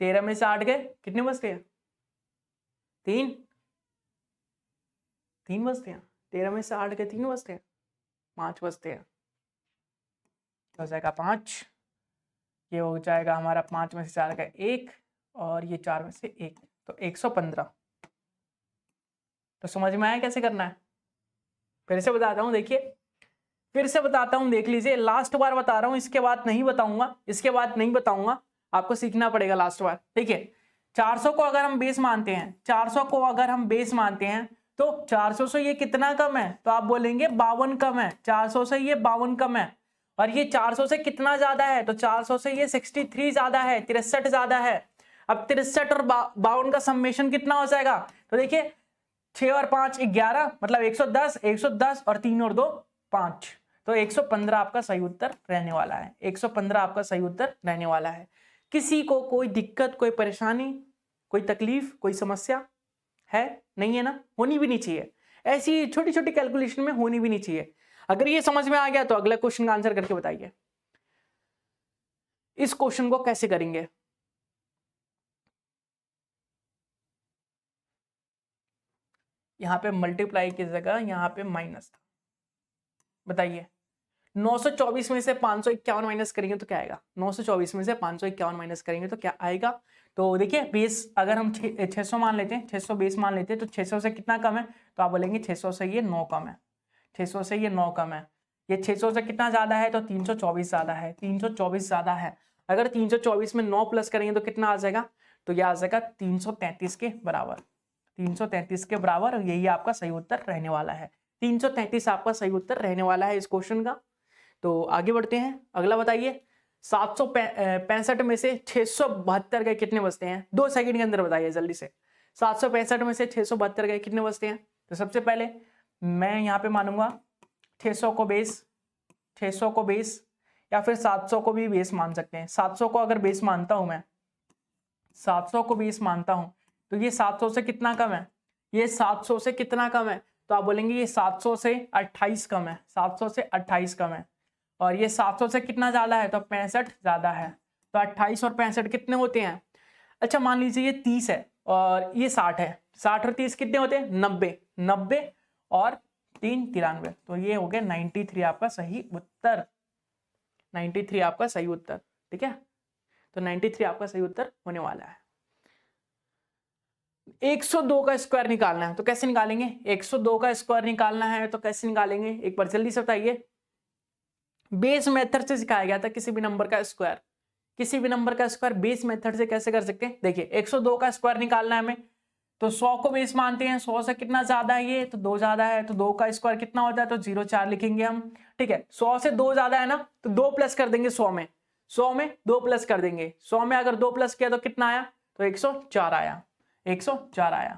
13 में से 8 गए, कितने बचते हैं? 3 बचते हैं। 13 में से 8 गए, 3 बचते हैं, 5 बचते हैं। हो जाएगा 5, ये हो जाएगा हमारा 5 में से 4 गए 1, और ये 4 में से 1, तो 115। तो समझ में आया कैसे करना है? फिर से बताता हूँ, देखिए फिर से बताता हूँ, देख लीजिए, लास्ट बार बता रहा हूँ, इसके बाद नहीं बताऊंगा, इसके बाद नहीं बताऊंगा, आपको सीखना पड़ेगा लास्ट बार। देखिए 400 को अगर हम बेस मानते हैं, 400 को अगर हम बेस मानते हैं, तो 400 से ये कितना कम है? तो आप बोलेंगे 52 कम है। 400 से ये 52 कम है, और ये 400 से कितना ज्यादा है? तो 400 से ये 63 ज्यादा है, 63 ज्यादा है। अब 63 और 52 का समेशन कितना हो जाएगा? तो देखिए 6 और 5 11, मतलब 110, 110 और 3 और 2 5, तो 115 आपका सही उत्तर रहने वाला है। 115 आपका सही उत्तर रहने वाला है। किसी को कोई दिक्कत, कोई परेशानी, कोई तकलीफ, कोई समस्या है? नहीं है ना, होनी भी नहीं चाहिए। ऐसी छोटी छोटी कैलकुलेशन में होनी भी नहीं चाहिए। अगर ये समझ में आ गया तो अगला क्वेश्चन का आंसर करके बताइए। इस क्वेश्चन को कैसे करेंगे? यहां पे मल्टीप्लाई की जगह यहां पे माइनस था। बताइए 924 में से 551 माइनस करेंगे तो क्या आएगा? 924 में से 551 माइनस करेंगे तो क्या आएगा? तो देखिए बेस अगर हम 600 मान लेते हैं, 600 बेस मान लेते हैं, तो 600 से कितना कम है? तो आप बोलेंगे 600 से ये 9 कम है, 600 से ये 9 कम है। ये 600 से कितना ज्यादा है? तो 324 ज्यादा है, 324 ज्यादा है। अगर 324 में 9 प्लस करेंगे तो कितना आ जाएगा? तो यह आ जाएगा 333 के बराबर, 333 के बराबर, और यही आपका सही उत्तर रहने वाला है। 333 आपका सही उत्तर रहने वाला है इस क्वेश्चन का। तो आगे बढ़ते हैं, अगला बताइए। 765 में से 672 गए, कितने बचते हैं? 2 सेकंड के अंदर बताइए जल्दी से। 765 में से 672 गए, कितने बचते हैं? तो सबसे पहले मैं यहाँ पे मानूंगा 600 को बेस, 600 को बेस, या फिर 700 को भी बेस मान सकते हैं। 700 को अगर बेस मानता हूं मैं, 700 को बेस मानता हूं, तो ये 700 से कितना कम है? ये 700 से कितना कम है? तो आप बोलेंगे ये 700 से 28 कम है, 700 से 28 कम है। और ये 700 से कितना ज्यादा है? तो 65 ज्यादा है। तो 28 और 65 कितने होते हैं? अच्छा मान लीजिए ये 30 है और ये 60 है, 60 और 30 कितने होते हैं? 90, 90 और 3 93, तो ये हो गया 93 आपका सही उत्तर। 93 आपका सही उत्तर, ठीक है। तो 93 आपका सही उत्तर होने वाला है। 102 का स्क्वायर निकालना है, तो कैसे निकालेंगे? 102 का स्क्वायर निकालना है तो कैसे निकालेंगे? एक बार जल्दी से बताइए। बेस मेथड से सिखाया गया था किसी भी नंबर का स्क्वायर, किसी भी नंबर का स्क्वायर बेस मेथड से कैसे कर सकते हैं? देखिए 102 का स्क्वायर निकालना है हमें, तो 100 को बेस मानते हैं, 100 से कितना ज्यादा है? ये तो 2 ज्यादा है, तो 2 का स्क्वायर कितना होता है? तो 0,4 लिखेंगे हम, ठीक है। 100 से 2 ज्यादा है ना, तो 2 प्लस कर देंगे 100 में, 100 में 2 प्लस कर देंगे। 100 में अगर 2 प्लस किया तो कितना आया? तो 104 आया, 104 आया।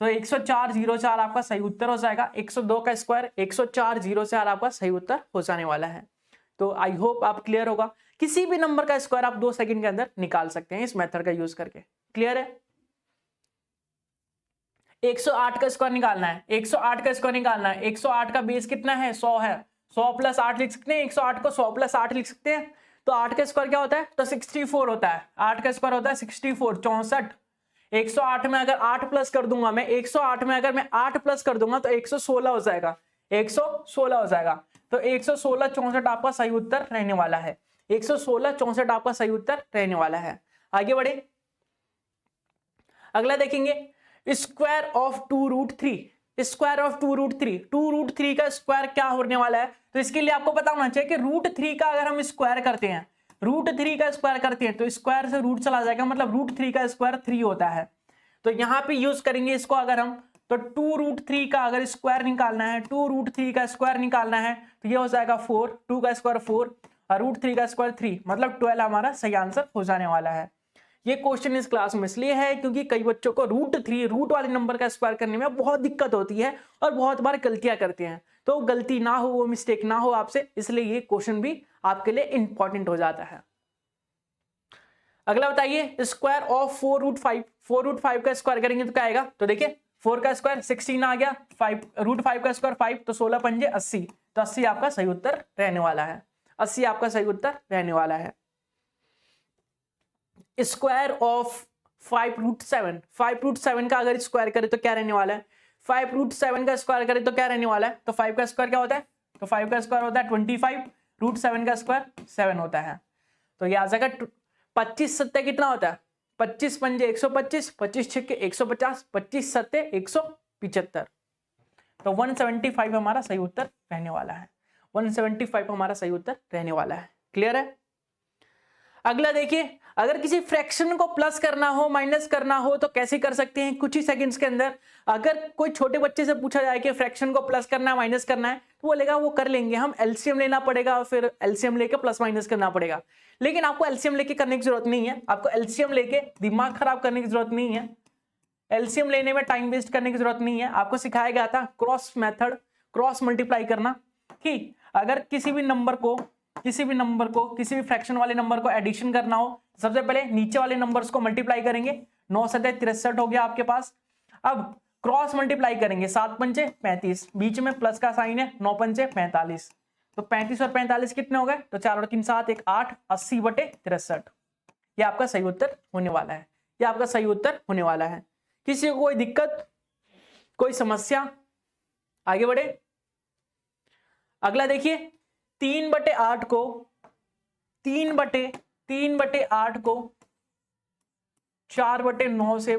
तो 104,04 आपका सही उत्तर हो जाएगा। 102 का स्क्वायर 104,04 आपका सही उत्तर हो जाने वाला है। तो आई होप आप क्लियर होगा। किसी भी नंबर का स्क्वायर आप 2 सेकंड के अंदर निकाल सकते हैं इस मेथड का यूज करके। क्लियर है? 108 का स्क्वायर निकालना है, 108 का स्क्वायर निकालना है। 108 का बेस कितना है? 100 है, 100 प्लस 8 लिख सकते हैं। 108 को 100 प्लस 8 लिख सकते हैं। तो 8 का स्क्वायर क्या होता है? तो 64 होता है। 8 का स्क्वायर होता है 64, 64। 108 में अगर 8 प्लस कर दूंगा मैं, 108 में अगर मैं 8 प्लस कर दूंगा तो 116 हो जाएगा, 116 हो जाएगा। तो 116, 64 आपका सही उत्तर रहने वाला है। 116, 64 आपका सही उत्तर रहने वाला है। आगे बढ़े, अगला देखेंगे स्क्वायर ऑफ 2√3। स्क्वायर ऑफ 2√3, 2√3 का स्क्वायर क्या होने वाला है? तो इसके लिए आपको पता होना चाहिए कि √3 का अगर हम स्क्वायर करते हैं, √3 का स्क्वायर करते हैं तो स्क्वायर से रूट चला जाएगा, मतलब √3 का स्क्वायर 3 होता है। तो यहां पे यूज करेंगे इसको अगर हम, तो 2√3 का अगर स्क्वायर निकालना है, 2√3 का स्क्वायर निकालना है तो ये हो जाएगा 4, 2 का स्क्वायर 4 और √3 का स्क्वायर 3, मतलब 12 हमारा सही आंसर हो जाने वाला है। ये क्वेश्चन इस क्लास में इसलिए है क्योंकि कई बच्चों को √3 रूट वाले नंबर का स्क्वायर करने में बहुत दिक्कत होती है और बहुत बार गलतियां करते हैं। तो गलती ना हो, वो मिस्टेक ना हो आपसे, इसलिए ये क्वेश्चन भी आपके लिए इंपॉर्टेंट हो जाता है। अगला बताइए स्क्वायर ऑफ 4√5। 4√5 का स्क्वायर करेंगे तो क्या आएगा? तो देखिए 4 का स्क्वायर 16 आ गया, 5 का स्क्वायर 5, तो 16 पंजे 80, तो 80 आपका सही उत्तर रहने वाला है। 80 आपका सही उत्तर रहने वाला है। स्क्वायर ऑफ 5√7, 5√7 का अगर स्क्वायर करें तो क्या रहने वाला है, 5√7 का स्क्वायर करें तो क्या रहने वाला है, तो 5 का स्क्वायर क्या होता है, तो 5 का स्क्वायर होता है 25, √7 का स्क्वायर 7 होता है। तो ये आ जाएगा 25 सत्ते कितना होता है, 25 पंजे 125, 25 छक्के 150, 25 सत्ते 175। तो 175 हमारा सही उत्तर रहने वाला है, 175 हमारा सही उत्तर रहने वाला है। क्लियर है। अगला देखिए, अगर किसी फ्रैक्शन को प्लस करना हो माइनस करना हो तो कैसे कर सकते हैं, कुछ ही सेकंड्स के अंदर। अगर कोई छोटे बच्चे से पूछा जाए कि फ्रैक्शन को प्लस करना है माइनस करना है तो बोलेगा वो कर लेंगे, हम एलसीएम लेना पड़ेगा, फिर एलसीएम लेके प्लस माइनस करना पड़ेगा। लेकिन आपको एलसीएम लेके करने की जरूरत नहीं है, आपको एलसीएम लेके दिमाग खराब करने की जरूरत नहीं है, एलसीएम लेने में टाइम वेस्ट करने की जरूरत नहीं है। आपको सिखाया गया था क्रॉस मेथड, क्रॉस मल्टीप्लाई करना कि अगर किसी भी नंबर को किसी भी फ्रैक्शन वाले नंबर को एडिशन करना हो, सबसे पहले नीचे वाले नंबर्स को मल्टीप्लाई करेंगे। 9 सत्ते 63 हो गया आपके पास। अब क्रॉस मल्टीप्लाई करेंगे, 7 पंचे 35, बीच में प्लस का साइन है, 9 पंचे 45। तो 35 और 45 कितने हो गए, तो 4 और 3 7, 1 8, 80/63। ये आपका सही उत्तर होने वाला है, ये आपका सही उत्तर होने वाला है। किसी को कोई दिक्कत, कोई समस्या, आगे बढ़े। अगला देखिए, 3/8 को 4/9 से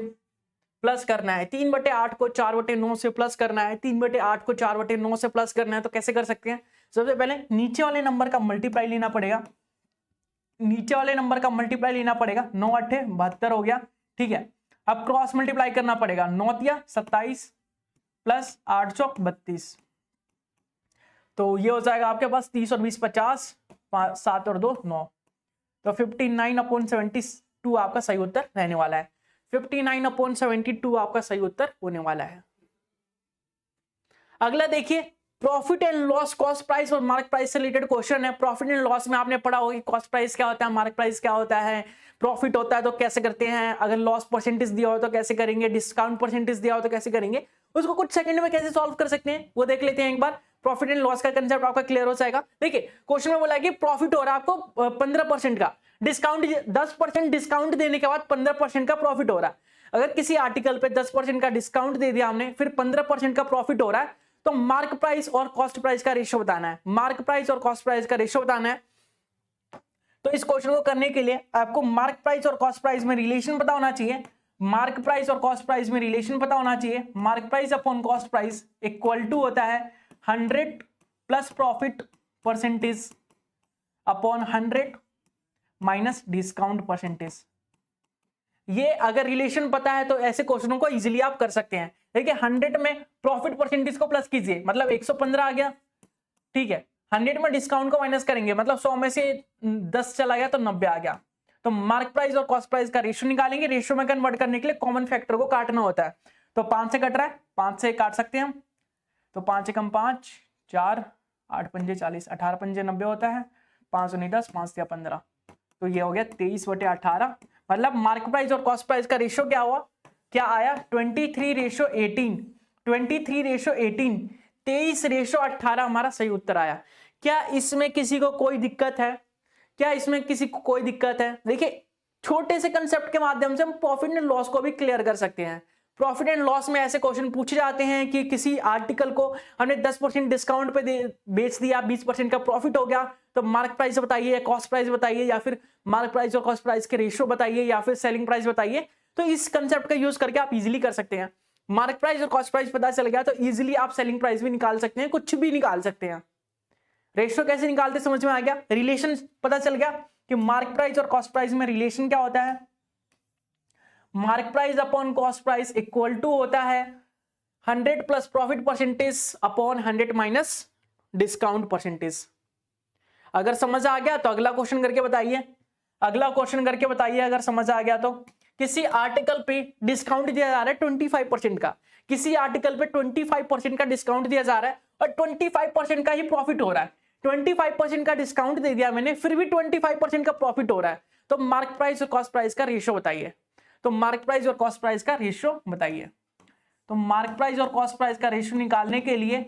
प्लस करना है, 3/8 को 4/9 से प्लस करना है, 3/8 को 4/9 से प्लस करना है। तो कैसे कर सकते हैं, सबसे पहले नीचे वाले नंबर का मल्टीप्लाई लेना पड़ेगा, 9 8 72 हो गया, ठीक है। अब क्रॉस मल्टीप्लाई करना पड़ेगा, 9 तिया 27 प्लस 8 चौक 32, तो ये हो जाएगा आपके पास 30 और 20 50, 7 और 2 9, तो 59/72 आपका सही उत्तर रहने वाला है, 59/72 आपका सही उत्तर होने वाला है। अगला देखिए, profit and loss, cost price और मार्क प्राइस से रिलेटेड क्वेश्चन है। प्रॉफिट एंड लॉस में आपने पढ़ा होगा कि कॉस्ट प्राइस क्या होता है, मार्क प्राइस क्या होता है, प्रॉफिट होता है तो कैसे करते हैं, अगर लॉस परसेंटेज दिया हो तो कैसे करेंगे, डिस्काउंट परसेंटेज दिया हो तो कैसे करेंगे, उसको कुछ सेकंड में कैसे सॉल्व कर सकते हैं वो देख लेते हैं एक बार। प्रॉफिट एंड लॉस का कंसेप्ट आपका क्लियर हो जाएगा। देखिए क्वेश्चन में बोला है कि प्रॉफिट हो रहा है आपको 15% का, डिस्काउंट 10% डिस्काउंट देने के बाद 15% का प्रॉफिट हो रहा है। अगर किसी आर्टिकल पे 10% का डिस्काउंट दे दिया हमने, फिर 15% का प्रॉफिट हो रहा है, तो मार्क प्राइस और कॉस्ट प्राइस का रेशियो बताना है, मार्क प्राइस और कॉस्ट प्राइस का रेशियो बताना है। तो इस क्वेश्चन को करने के लिए आपको मार्क प्राइस और कॉस्ट प्राइस में रिलेशन पता होना चाहिए, मार्क प्राइस और कॉस्ट प्राइस में रिलेशन पता होना चाहिए। Mark price upon cost price equal to होता है 100 plus profit percentage upon 100 minus discount percentage. ये अगर रिलेशन पता है तो ऐसे क्वेश्चनों को इजीली आप कर सकते हैं। देखिए 100 में प्रॉफिट परसेंटेज को प्लस कीजिए, मतलब 115 आ गया, ठीक है। 100 में डिस्काउंट को माइनस करेंगे, मतलब 100 में से 10 चला गया तो 90 आ गया। तो मार्क प्राइस और कॉस्ट प्राइस का रेशियो निकालेंगे, रेशियो में कन्वर्ट करने के लिए कॉमन फैक्टर को काटना होता है। तो 5 से कट रहा है, 5 से काट सकते हैं हम, तो 5 एकम 5, 4, 8 पंजे 40, 18 पंजे 90 होता है, 5 नहीं 10, 5 या 15, तो ये हो गया 23/18। मतलब मार्क प्राइस और कॉस्ट प्राइस का रेशियो क्या हुआ, क्या आया 23:18, 23:18, 23:18 हमारा सही उत्तर आया। क्या इसमें किसी को कोई दिक्कत है, क्या इसमें किसी को कोई दिक्कत है? देखिए छोटे से कंसेप्ट के माध्यम से हम प्रॉफिट एंड लॉस को भी क्लियर कर सकते हैं। प्रॉफिट एंड लॉस में ऐसे क्वेश्चन पूछे जाते हैं कि किसी आर्टिकल को हमने 10% डिस्काउंट पे बेच दिया, 20% का प्रॉफिट हो गया, तो मार्क प्राइस बताइए या कॉस्ट प्राइस बताइए, या फिर मार्क प्राइस और कॉस्ट प्राइस के रेशियो बताइए, या फिर सेलिंग प्राइस बताइए। तो इस कंसेप्ट का यूज करके आप इजीली कर सकते हैं। मार्क प्राइस और कॉस्ट प्राइस पता चल गया तो इजीली आप सेलिंग प्राइस भी निकाल सकते हैं, कुछ भी निकाल सकते हैं। रेशियो कैसे निकालते समझ में आ गया, रिलेशन पता चल गया कि मार्क प्राइस और कॉस्ट प्राइस में रिलेशन क्या होता है। Mark price upon cost price equal to होता है 100 plus profit percentage upon 100 minus discount percentage. अगर समझ आ गया तो अगला क्वेश्चन करके बताइए, अगला क्वेश्चन करके बताइए अगर समझ आ गया तो। किसी आर्टिकल पे डिस्काउंट दिया जा रहा है 25% का, किसी आर्टिकल पे 25% का डिस्काउंट दिया जा रहा है और 25% का ही प्रॉफिट हो रहा है। 25% का डिस्काउंट दे दिया मैंने, फिर भी 25% का प्रॉफिट हो रहा है, तो मार्क प्राइस और कॉस्ट प्राइस का रेशियो बताइए। तो मार्क प्राइस और कॉस्ट प्राइस का रेशियो बताइए। तो मार्क प्राइस और कॉस्ट प्राइस का रेशियो निकालने के लिए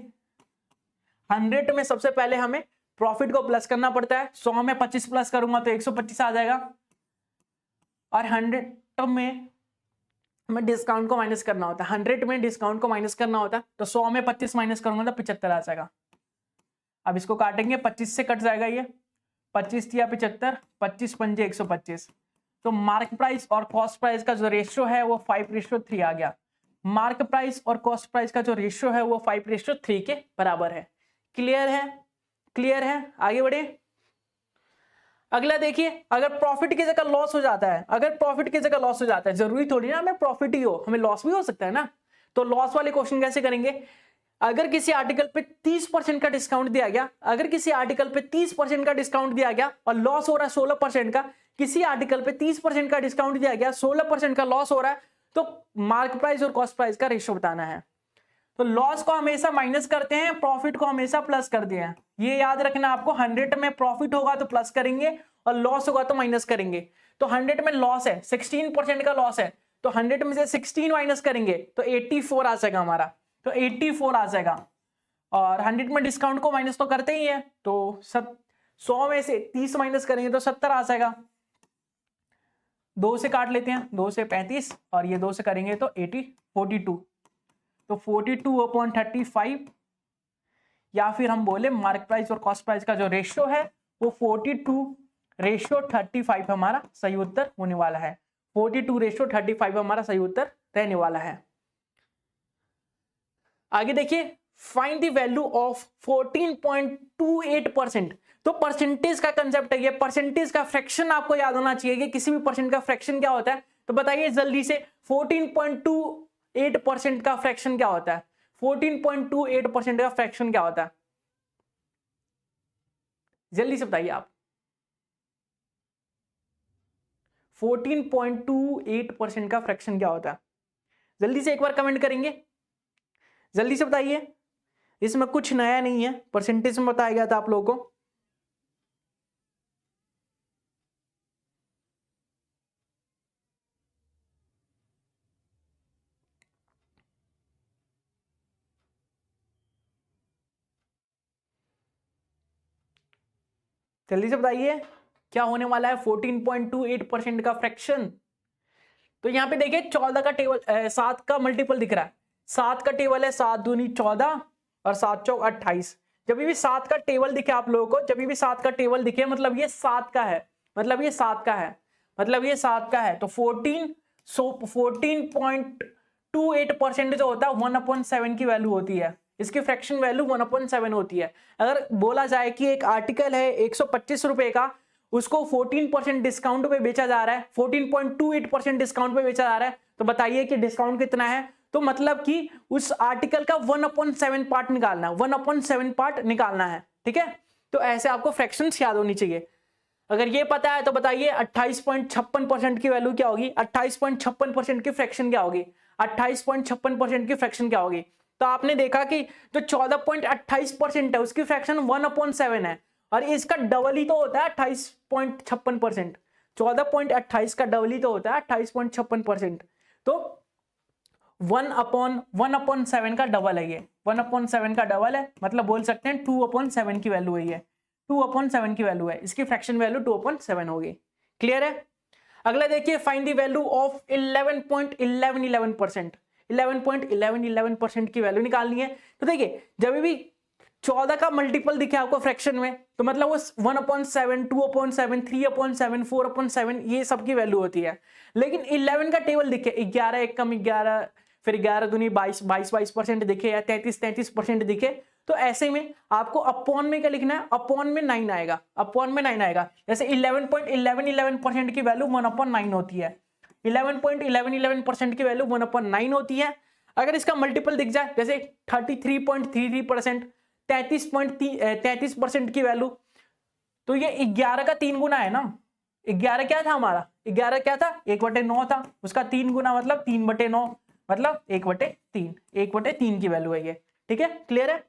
100 में सबसे पहले हमें प्रॉफिट को प्लस करना पड़ता है। 100 में 25 प्लस करूंगा तो 125 आ जाएगा, और 100 में हमें डिस्काउंट को माइनस करना होता है, 100 में डिस्काउंट को माइनस करना होता है, तो 100 में 25 माइनस करूंगा तो 75 आ जाएगा। अब इसको काटेंगे, 25 से कट जाएगा ये, 25 या 75, 25 पंजे 125। तो मार्क प्राइस और कॉस्ट प्राइस का जो रेशियो है वो 5:3 आ गया। मार्क प्राइस और कॉस्ट प्राइस का जो रेशियो है वो 5:3 के बराबर है। क्लियर है? क्लियर है? आगे बढ़े। अगला देखिए, अगर प्रॉफिट की जगह लॉस हो जाता है, अगर प्रॉफिट की जगह लॉस हो जाता है, जरूरी थोड़ी ना हमें प्रॉफिट ही हो, हमें लॉस भी हो सकता है ना। तो लॉस वाले क्वेश्चन कैसे करेंगे? अगर किसी आर्टिकल पे 30% का डिस्काउंट दिया गया, अगर किसी आर्टिकल पे 30% का डिस्काउंट दिया गया और लॉस हो रहा है 16% का, किसी आर्टिकल पे 30% का डिस्काउंट दिया गया, 16% का लॉस हो रहा है, तो मार्क प्राइस और कॉस्ट प्राइस का रेशियो बताना है। तो लॉस को हमेशा माइनस करते हैं, प्रॉफिट को हमेशा प्लस करते हैं। ये याद रखना आपको, 100 में प्रॉफिट होगा तो प्लस करेंगे और लॉस होगा तो माइनस करेंगे। तो 100 में लॉस है, 16% का लॉस है, तो 100 में से 16 माइनस करेंगे तो 84 आ जाएगा हमारा, तो 84 आ जाएगा। और 100 में डिस्काउंट को माइनस तो करते ही है, तो 100 में से 30 माइनस करेंगे तो 70 आ जाएगा। 2 से काट लेते हैं, 2 से 35 और ये 2 से करेंगे तो 42। तो 42/35, या फिर हम बोले मार्क प्राइस और कॉस्ट प्राइस का जो रेशियो है वो 42:35 हमारा सही उत्तर होने वाला है। 42:35 हमारा सही उत्तर रहने वाला है। आगे देखिए, फाइंड द वैल्यू ऑफ 14.28%। तो परसेंटेज का कंसेप्ट है ये, परसेंटेज का फ्रैक्शन आपको याद होना चाहिए कि किसी भी परसेंट का फ्रैक्शन क्या होता है। तो बताइए जल्दी से, 14.28% का फ्रैक्शन क्या होता है? 14.28% का फ्रैक्शन क्या होता है? जल्दी से बताइए आप। 14.28% का फ्रैक्शन क्या होता है? जल्दी से एक बार कमेंट करेंगे, जल्दी से बताइए। इसमें कुछ नया नहीं है, परसेंटेज में बताया गया था आप लोगों को। जल्दी से बताइए क्या होने वाला है 14.28% का फ्रैक्शन। तो यहां पे देखिए 14 का टेबल, 7 का मल्टीपल दिख रहा है। 7 का टेबल है 7 दूनी 14 और 7 चौक 28। जब भी 7 का टेबल दिखे आप लोगों को, जब भी 7 का टेबल दिखे मतलब ये 7 का है, मतलब ये 7 का है, मतलब ये 7 का है। तो 14.28% जो होता है 1/7 की वैल्यू होती है, इसकी फ्रैक्शन वैल्यू 1/7 होती है। अगर बोला जाए कि एक आर्टिकल है 125 रुपए का, उसको 14% डिस्काउंट पे बेचा जा रहा है, 14.28% डिस्काउंट पे बेचा जा रहा है, तो बताइए कि डिस्काउंट कितना है। तो मतलब कि उस आर्टिकल का 1/7 पार्ट निकालना है, 1/7 पार्ट निकालना है। ठीक है, तो ऐसे आपको फ्रैक्शंस याद होनी चाहिए। अगर ये पता है तो बताइए 28.56% की वैल्यू क्या होगी, 28.56% की फ्रैक्शन क्या होगी, 28.56% की फ्रैक्शन क्या होगी। तो आपने देखा कि जो 14.28% है उसकी फ्रैक्शन 1/7 है, और इसका डबल ही तो होता है 28.56%। 14.28 का डबल ही तो होता है 28.56%। तो 1/7 का डबल है, ये 1/7 का डबल है, मतलब बोल सकते हैं 2/7 की वैल्यू है, ये 2/7 की वैल्यू है, इसकी फ्रैक्शन वैल्यू 2/7 होगी। क्लियर है? अगला देखिए, फाइंड द वैल्यू ऑफ 11.11%। 11.11% की वैल्यू निकालनी है। तो देखिए जब भी 14 का मल्टीपल दिखे आपको फ्रैक्शन में, तो मतलब वो 1/7, 2/7, 3/7, 4/7 ये सब की वैल्यू होती है। लेकिन 11 का टेबल दिखे, 11 एक कम 11, फिर 11 दूनी 22% दिखे, या 33% दिखे, तो ऐसे में आपको अपॉन में क्या लिखना है, अपॉन में 9 आएगा, अपॉन में 9 आएगा। जैसे 11.11% की वैल्यू 1/9 होती है, 11.11% की वैल्यू 1/9 होती है। अगर इसका मल्टीपल दिख जाए जैसे 33.33%, 33% की वैल्यू, तो ये 11 का 3 गुना है ना। 11 क्या था हमारा, 11 क्या था, 1/9 था, उसका 3 गुना मतलब 3/9, मतलब 1/3, 1/3 की वैल्यू है ये। ठीक है, क्लियर है?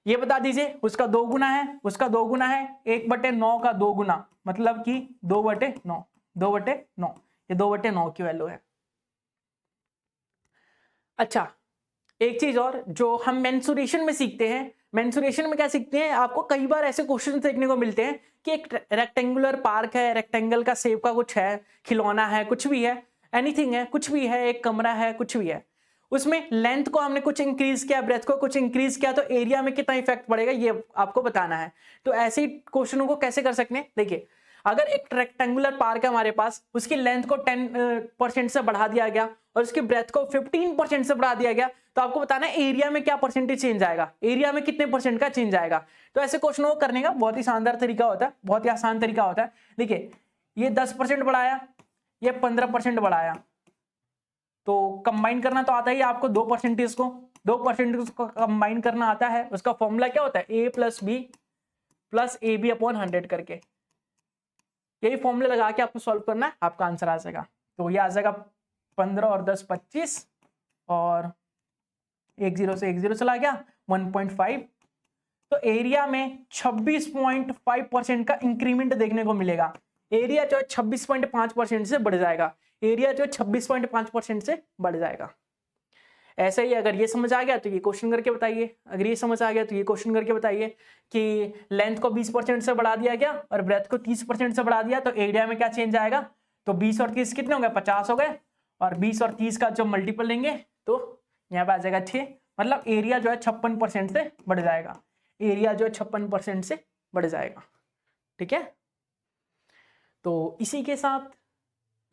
ये बता दीजिए, उसका 2 गुना है, उसका 2 गुना है, 1/9 का 2 गुना मतलब कि 2/9, 2/9, ये 2/9 की वैल्यू है। अच्छा, एक चीज और जो हम मेंसुरेशन में सीखते हैं, मेंसुरेशन में क्या सीखते हैं, आपको कई बार ऐसे क्वेश्चन देखने को मिलते हैं कि एक रेक्टेंगुलर पार्क है, रेक्टेंगल का शेप का कुछ है, खिलौना है, कुछ भी है, एनीथिंग है, कुछ भी है, एक कमरा है, कुछ भी है, उसमें लेंथ को हमने कुछ इंक्रीज किया, ब्रेथ को कुछ इंक्रीज किया, तो एरिया में कितना इफेक्ट पड़ेगा ये आपको बताना है। तो ऐसे ही क्वेश्चनों को कैसे कर सकते हैं, देखिए अगर एक रेक्टेंगुलर पार्क है हमारे पास, उसकी लेंथ को 10% से बढ़ा दिया गया और उसकी ब्रेथ को 15% से बढ़ा दिया गया, तो आपको बताना है एरिया में क्या परसेंटेज चेंज आएगा, एरिया में कितने परसेंट का चेंज आएगा। तो ऐसे क्वेश्चनों को करने का बहुत ही शानदार तरीका होता है, बहुत ही आसान तरीका होता है। देखिए ये 10% बढ़ाया, ये 15% बढ़ाया, तो कंबाइन करना तो आता ही आपको 2% को, 2% को कंबाइन करना आता है। उसका फॉर्मूला क्या होता है, a plus B plus A B upon 100 करके, यही फॉर्मूला लगा के आपको सॉल्व करना है, आपका आंसर आ जाएगा। तो ये आ जाएगा 15 और 10 25 और 1 0 से 1 0 चला गया 1.5। तो एरिया में 26.5% का इंक्रीमेंट देखने को मिलेगा। एरिया जो है 26.5% से बढ़ जाएगा, एरिया जो 26.5% से बढ़ जाएगा। ऐसे ही अगर ये समझ आ गया तो ये क्वेश्चन करके बताइए, अगर ये समझ आ गया तो ये क्वेश्चन करके बताइए कि लेंथ को 20% से बढ़ा दिया गया और ब्रेथ को 30% से बढ़ा दिया, तो एरिया में क्या चेंज आएगा। तो 20 और 30 कितने हो गए, 50 हो गए, और 20 और 30 का जो मल्टीपल लेंगे तो यहाँ पे आ जाएगा 6, मतलब एरिया जो है 56% से बढ़ जाएगा, एरिया जो है 56% से बढ़ जाएगा। ठीक है, तो इसी के साथ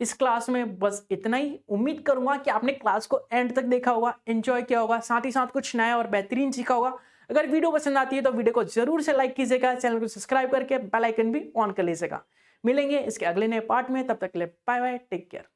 इस क्लास में बस इतना ही। उम्मीद करूंगा कि आपने क्लास को एंड तक देखा होगा, एंजॉय किया होगा, साथ ही साथ कुछ नया और बेहतरीन सीखा होगा। अगर वीडियो पसंद आती है तो वीडियो को जरूर से लाइक कीजिएगा, चैनल को सब्सक्राइब करके बेल आइकन भी ऑन कर लीजिएगा। मिलेंगे इसके अगले नए पार्ट में, तब तक के लिए बाय बाय, टेक केयर।